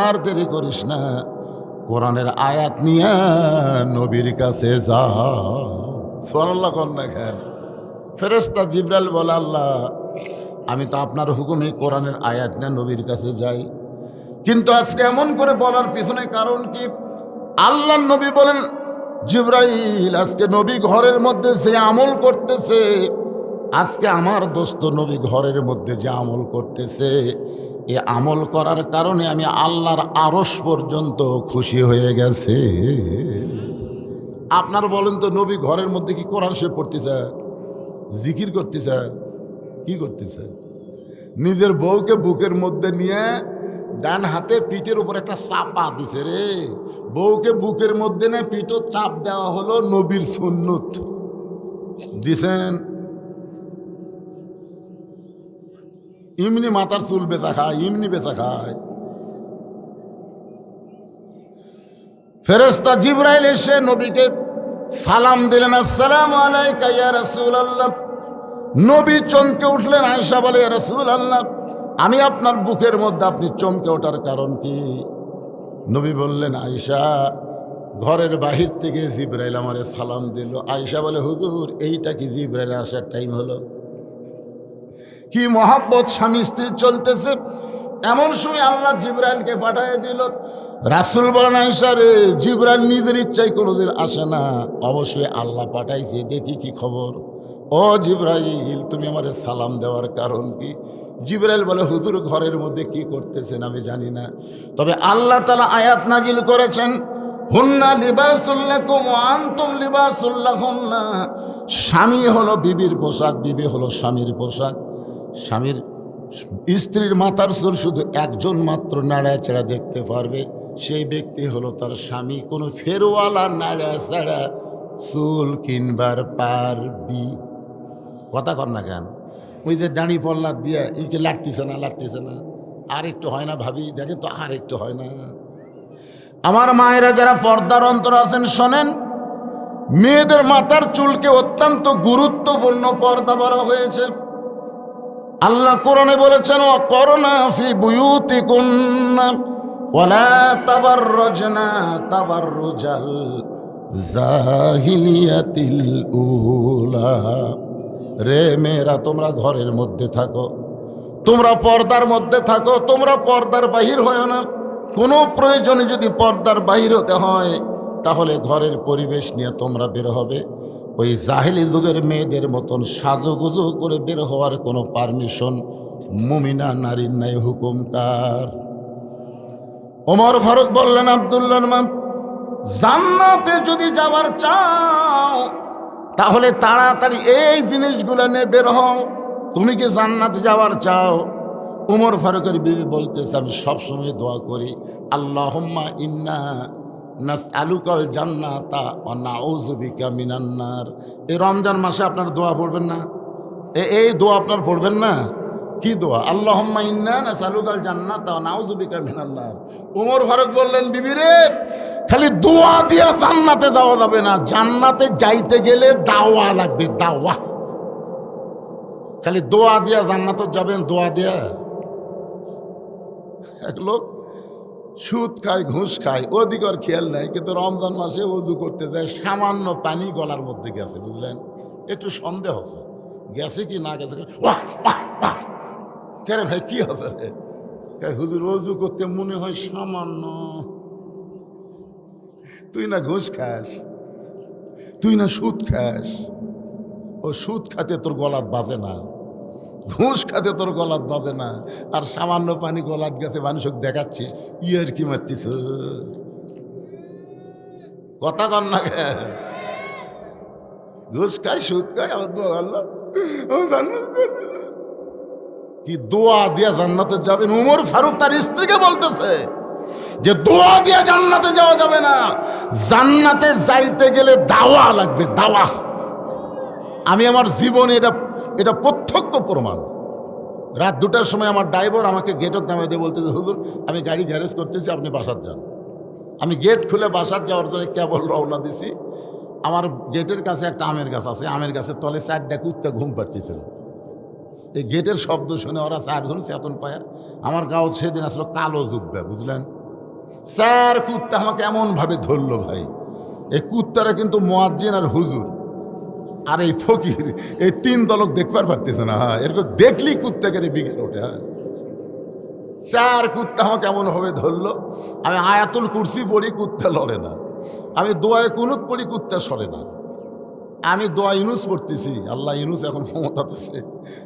আর দেরি করিস না, কোরআনের আয়াত নিয়ে নবীর কাছে যা। সুবহানাল্লাহ কোন না খান। ফেরেশতা জিবরাইল বলে, আল্লাহ আমি তো আপনার হুকুমে কোরআনের আয়াত নিয়ে নবীর কাছে যাই, কিন্তু আজকে এমন করে বলার পিছনে কারণ কি? আল্লাহ নবী বলেন, জিবরাইল আজকে নবী ঘরের মধ্যে যে আমল করতেছে, আজকে আমার দোস্ত নবী ঘরের মধ্যে যে আমল করতেছে, এ আমল করার কারণে আমি আল্লাহর আরশ পর্যন্ত খুশি হয়ে গেছে। আপনার বলেন তো, নবী ঘরের মধ্যে কি কোরআন শরীফ পড়তেছে, জিকির করতেছে, কি করতেছে? নিজের বউকে বুকের মধ্যে নিয়ে ডান হাতে পিঠের উপর একটা চাপা দিছে রে। বউকে বুকের মধ্যে নিয়ে পিঠও চাপ দেওয়া হলো নবীর সুন্নত দিছেন। ইমনি মাথার চুল বেচা খায়, ইমনি বেচা খায়। ফেরেশতা জিবরাইল এসে নবীকে সালাম দিলেন, আসসালামু আলাইকা ইয়া রাসূলুল্লাহ। নবী চমকে উঠলেন। আয়েশা বলে, ইয়া রাসূলুল্লাহ, আমি আপনার বুকের মধ্যে, আপনি চমকে ওঠার কারণ কি? নবী বললেন, আয়েশা, ঘরের বাহির থেকে জিবরাইল আমারে সালাম দিল। আয়েশা বলে, হুজুর এইটা কি জিবরাইল আসার টাইম হলো? কি মহাব্বত স্বামী স্ত্রীর চলতেছে। এমন সময় আল্লাহ জিবরাইলকে পাঠিয়ে দিল। রাসূল বলেন, আয়েশা রে, জিবরাইল নিজের ইচ্ছায় কোনোদিন আসে না, অবশ্যই আল্লাহ পাঠাইছে, দেখি কি খবর। ও জিবরাইল, তুমি আমারে সালাম দেওয়ার কারণ কি? জিবরাইল বলে, হুজুর ঘরের মধ্যে কি করতেছেন আমি জানি না, তবে আল্লাহ তাআলা আয়াত নাজিল করেছেন, হুন্না লিবাসুল লাকুম ওয়া আনতুম লিবাসুল লাহুন্না। স্বামী হলো বিবির পোশাক, বিবি হলো স্বামীর পোশাক। স্বামীর স্ত্রীর মাথার চুল শুধু একজন মাত্র নাড়াচাড়া দেখতে পারবে, সেই ব্যক্তি হলো তার স্বামী। কোনো ফেরওয়ালা নাড়াচাড়া চুল কিনবার পারবি? কথা কর না কেন? ওই যে ডানি পল্লা দিয়ে ইকে লাটতেছে না, লাটতেছে না, আর একটু হয় না ভাবি, দেখেন তো আর একটু হয় না। আমার মায়েরা যারা পর্দার অন্তর আছেন শোনেন, মেয়েদের মাথার চুলকে অত্যন্ত গুরুত্বপূর্ণ পর্দা বলা হয়েছে। আল্লাহ কোরআনে বলেছেন, ওয়াকরনা ফি বুয়ুতিকুন্না ওয়ালা তাবাররাজনা তাবাররুজাল জাহিলিয়াতিল উলা। রে মেয়েরা, তোমরা ঘরের মধ্যে থাকো, তোমরা পর্দার মধ্যে থাকো, তোমরা পর্দার বাহির হয়ো না। কোনো প্রয়োজনে যদি পর্দার বাহির হতে হয় তাহলে ঘরের পরিবেশ নিয়ে তোমরা বের হবে। ওই জাহেলি যুগের মেয়েদের মতন সাজুগুজু করে বের হওয়ার কোনো পারমিশন মুমিনা নারীর নাই। হুকুমকার ওমর ফারুক বললেন, আব্দুল্লাহ মা, জান্নাতে যদি যাওয়ার চাও তাহলে তাড়াতাড়ি এই জিনিসগুলো নিয়ে বের হও। তুমি কি জান্নাতে যাওয়ার চাও? উমর ফারুকের বিবি বলতেছে, আমি সবসময় দোয়া করি, আল্লাহুম্মা ইন্না নাসআলুকাল জান্নাতা ওয়া নাউযু বিকা মিনান নার। এই রমজান মাসে আপনার দোয়া পড়বেন না? এই দোয়া আপনার পড়বেন না? কি দোয়া? আল্লাহুম্মা ইন্না নাসআলুকাল জান্নাতা ওয়া নাউযু বিকা মিনান নার। উমর ফারুক বললেন, বিবি রে, খালি দোয়া দিয়ে জান্নাতে যাওয়া যাবে না, জান্নাতে যাইতে গেলে দাওয়া লাগবে, দাওয়া। খালি দোয়া দিয়া জান্নাতে যাবেন? দোয়া দিয়া? এক লোক সুদ খায়, ঘুষ খায়, ওদিকে আর খেয়াল নাই, কিন্তু রমজান মাসে ওযু করতে যায়, সামান্য পানি গলার মধ্যে গেছে, বুঝলেন? একটু সন্দেহ আছে, গেছে কি না গেছে। ওয়াহ ওয়াহ ওয়াহ, কে রে ভাই, কি আছে রে? হুজুর, ওযু করতে মনে হয় সামান্য। তুই না ঘুষ খাস, তুই না সুদ খাস। ও সুদ খাতে তোর গলাত বাজে না, ঘুষ খাতে তোর গলাত বাজে না, আর সামান্য পানি গলাত গেছে মানুষক দেখাচ্ছিস, ইয়ের কি মারতিস? কথা কর না। ঘুষ খায়, সুদ খায়, আমার দোয়া আল্লাহ কি দোয়া দিয়া জান্নাতে যাবেন? উমর ফারুক তার স্ত্রীকে বলতেছে যে দোয়া দিয়া জান্নাতে যাওয়া যাবে না, জান্নাতে যাইতে গেলে দাওয়া লাগবে, দাওয়া। আমি আমার জীবনে এটা প্রত্যক্ষ প্রমাণ। রাত 2টার সময় আমার ড্রাইভার আমাকে গেটত নামিয়ে দিয়ে বলতেছে, হুজুর আমি গাড়ি গ্যারেজ করতেছি, আপনি বাসার যান। আমি গেট খুলে বাসার যাওয়ার জন্য কেবল রওনা দিছি, আমার গেটের কাছে একটা আমের গাছ আছে, আমের গাছের তলে 4টা কুত্তা ঘুম পাড়তেছিল। এই গেটের শব্দ শুনে ওরা 4জন চেতন পায়। আমার গাঁও সেদিন আসলো কালো জুব্বা, বুঝলেন? 4 কুত্তা আমাকে এমনভাবে ধরলো ভাই, এই কুত্তারা কিন্তু মুয়াজ্জিন আর হুজুর আর এই ফকির, এই 3 দলক দেখবার পারতেছে না। হ্যাঁ, এরকম দেখলেই কুত্তা করে বিঘের ওঠে। হ্যাঁ, 4 কুত্তা আমাকে এমনভাবে ধরলো, আমি আয়াতুল কুরসি পড়ি, কুত্তা লড়ে না। আমি দোয়ায়ে কুনুত পড়ি, কুত্তা সরে না। আমি দোয়া ইউনুস পড়তেছি, আল্লাহ ইউনুস এখন ক্ষমতাতেছে,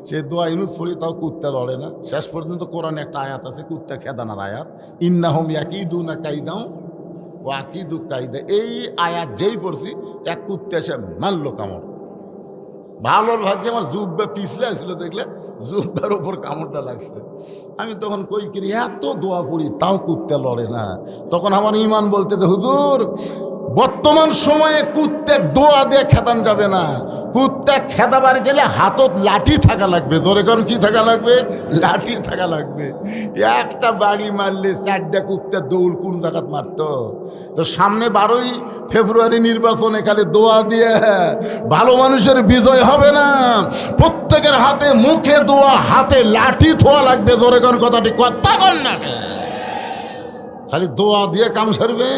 সেই দোয়া ইউনুস পড়ি, তাও কুত্তা লড়ে না। শেষ পর্যন্ত কোরআনে একটা আয়াত আছে, কুত্তা খেদানার আয়াত, ইন্নাহুম ইয়াকিদুনা কাইদাও ওয়া আকিদু কাইদা। এই আয়াত যেই পড়ছি, এক কুত্তা এসে মারলো কামড়। ভালোর ভাগ্যে আমার জুব্বা পিছলে ছিল, দেখলে জুব্বার ওপর কামড়টা লাগছে। আমি তখন কই করি, এত দোয়া পড়ি তাও কুত্তা লড়ে না। তখন আমার ইমান বলতে, হুজুর বর্তমান সময়ে কুত্তে দোয়া দিয়ে খেদান যাবে না, কুত্তা খেদাবার গেলে হাতত লাঠি থাকা লাগবে। ধরে কারণ কি থাকা লাগবে? লাঠি থাকা লাগবে। একটা বাড়ি মারলে 4টা কুত্তা দৌড় কোন জায়গাত মারতো? তো সামনে 12ই ফেব্রুয়ারি নির্বাচনে খালি দোয়া দিয়ে ভালো মানুষের বিজয় হবে না, প্রত্যেকের হাতে মুখে দোয়া, হাতে লাঠি থোয়া লাগবে। ধরে কারণ কথাটি কথা কর না, খালি দোয়া দিয়ে কাম সারবে।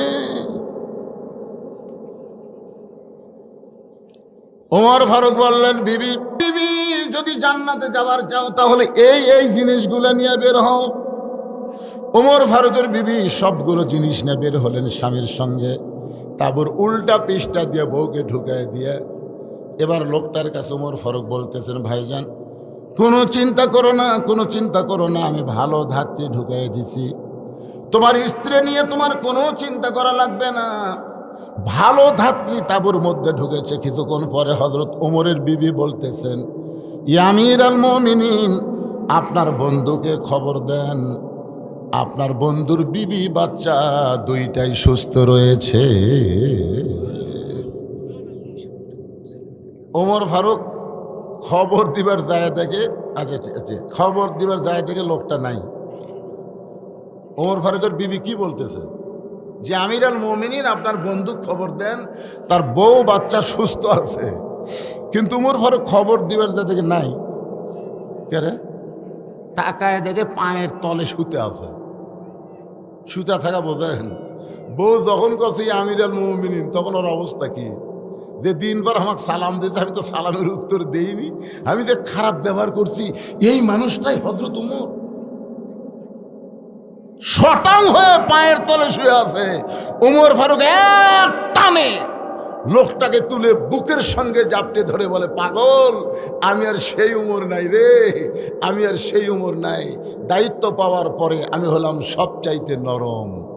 ওমর ফারুক বললেন, বিবি যদি জান্নাতে যাওয়ার চাও তাহলে এই জিনিসগুলো নিয়ে বের হও। ওমর ফারুকের বিবি সবগুলো জিনিস নিয়ে বের হলেন স্বামীর সঙ্গে। তারপর উল্টা পৃষ্ঠা দিয়ে বউকে ঢুকায় দিয়ে এবার লোকটার কাছে ওমর ফারুক বলতেছেন, ভাইজান কোনো চিন্তা করো না, কোনো চিন্তা করো না, আমি ভালো ধাত্রী ঢুকাই দিছি, তোমার স্ত্রী নিয়ে তোমার কোনো চিন্তা করা লাগবে না। ভালো ধাত্রী তাঁবুর মধ্যে ঢুকেছে। কিছুক্ষণ পরে হযরত ওমরের বিবি বলতেছেন, ইয়া আমিরুল মুমিনিন, আপনার বন্ধুকে খবর দেন, আপনার বন্ধুর বিবি বাচ্চা 2টাই সুস্থ রয়েছে। ওমর ফারুক খবর দিবার যায় দেখে, আচ্ছা খবর দিবার যায় দেখে লোকটা নাই। ওমর ফারুকের বিবি কি বলতেছে যে, আমিরুল মুমিনিন, আপনার বন্ধু খবর দেন, তার বউ বাচ্চা সুস্থ আছে। কিন্তু ওমর ফারুক খবর দিবার যায় দেখে নাই। কে রে? তাকায় দেখে পায়ের তলে শুতে আছে। শুতে থাকা বোঝেন? বউ যখন কছে আমিরুল মুমিনিন, তখন ওর অবস্থা কি? যে দিনভর আমাকে সালাম দিয়েছে, আমি তো সালামের উত্তর দেইনি, আমি যে খারাপ ব্যবহার করছি, এই মানুষটাই হযরত ওমর। শটাং হয়ে পায়ের তলে শুয়ে আছে। উমর ফারুক এক টানে লোকটাকে তুলে বুকের সঙ্গে জাপটে ধরে বলে, পাগল, আমি আর সেই উমর নাই রে, আমি আর সেই উমর নাই। দায়িত্ব পাওয়ার পরে আমি হলাম সবচাইতে নরম।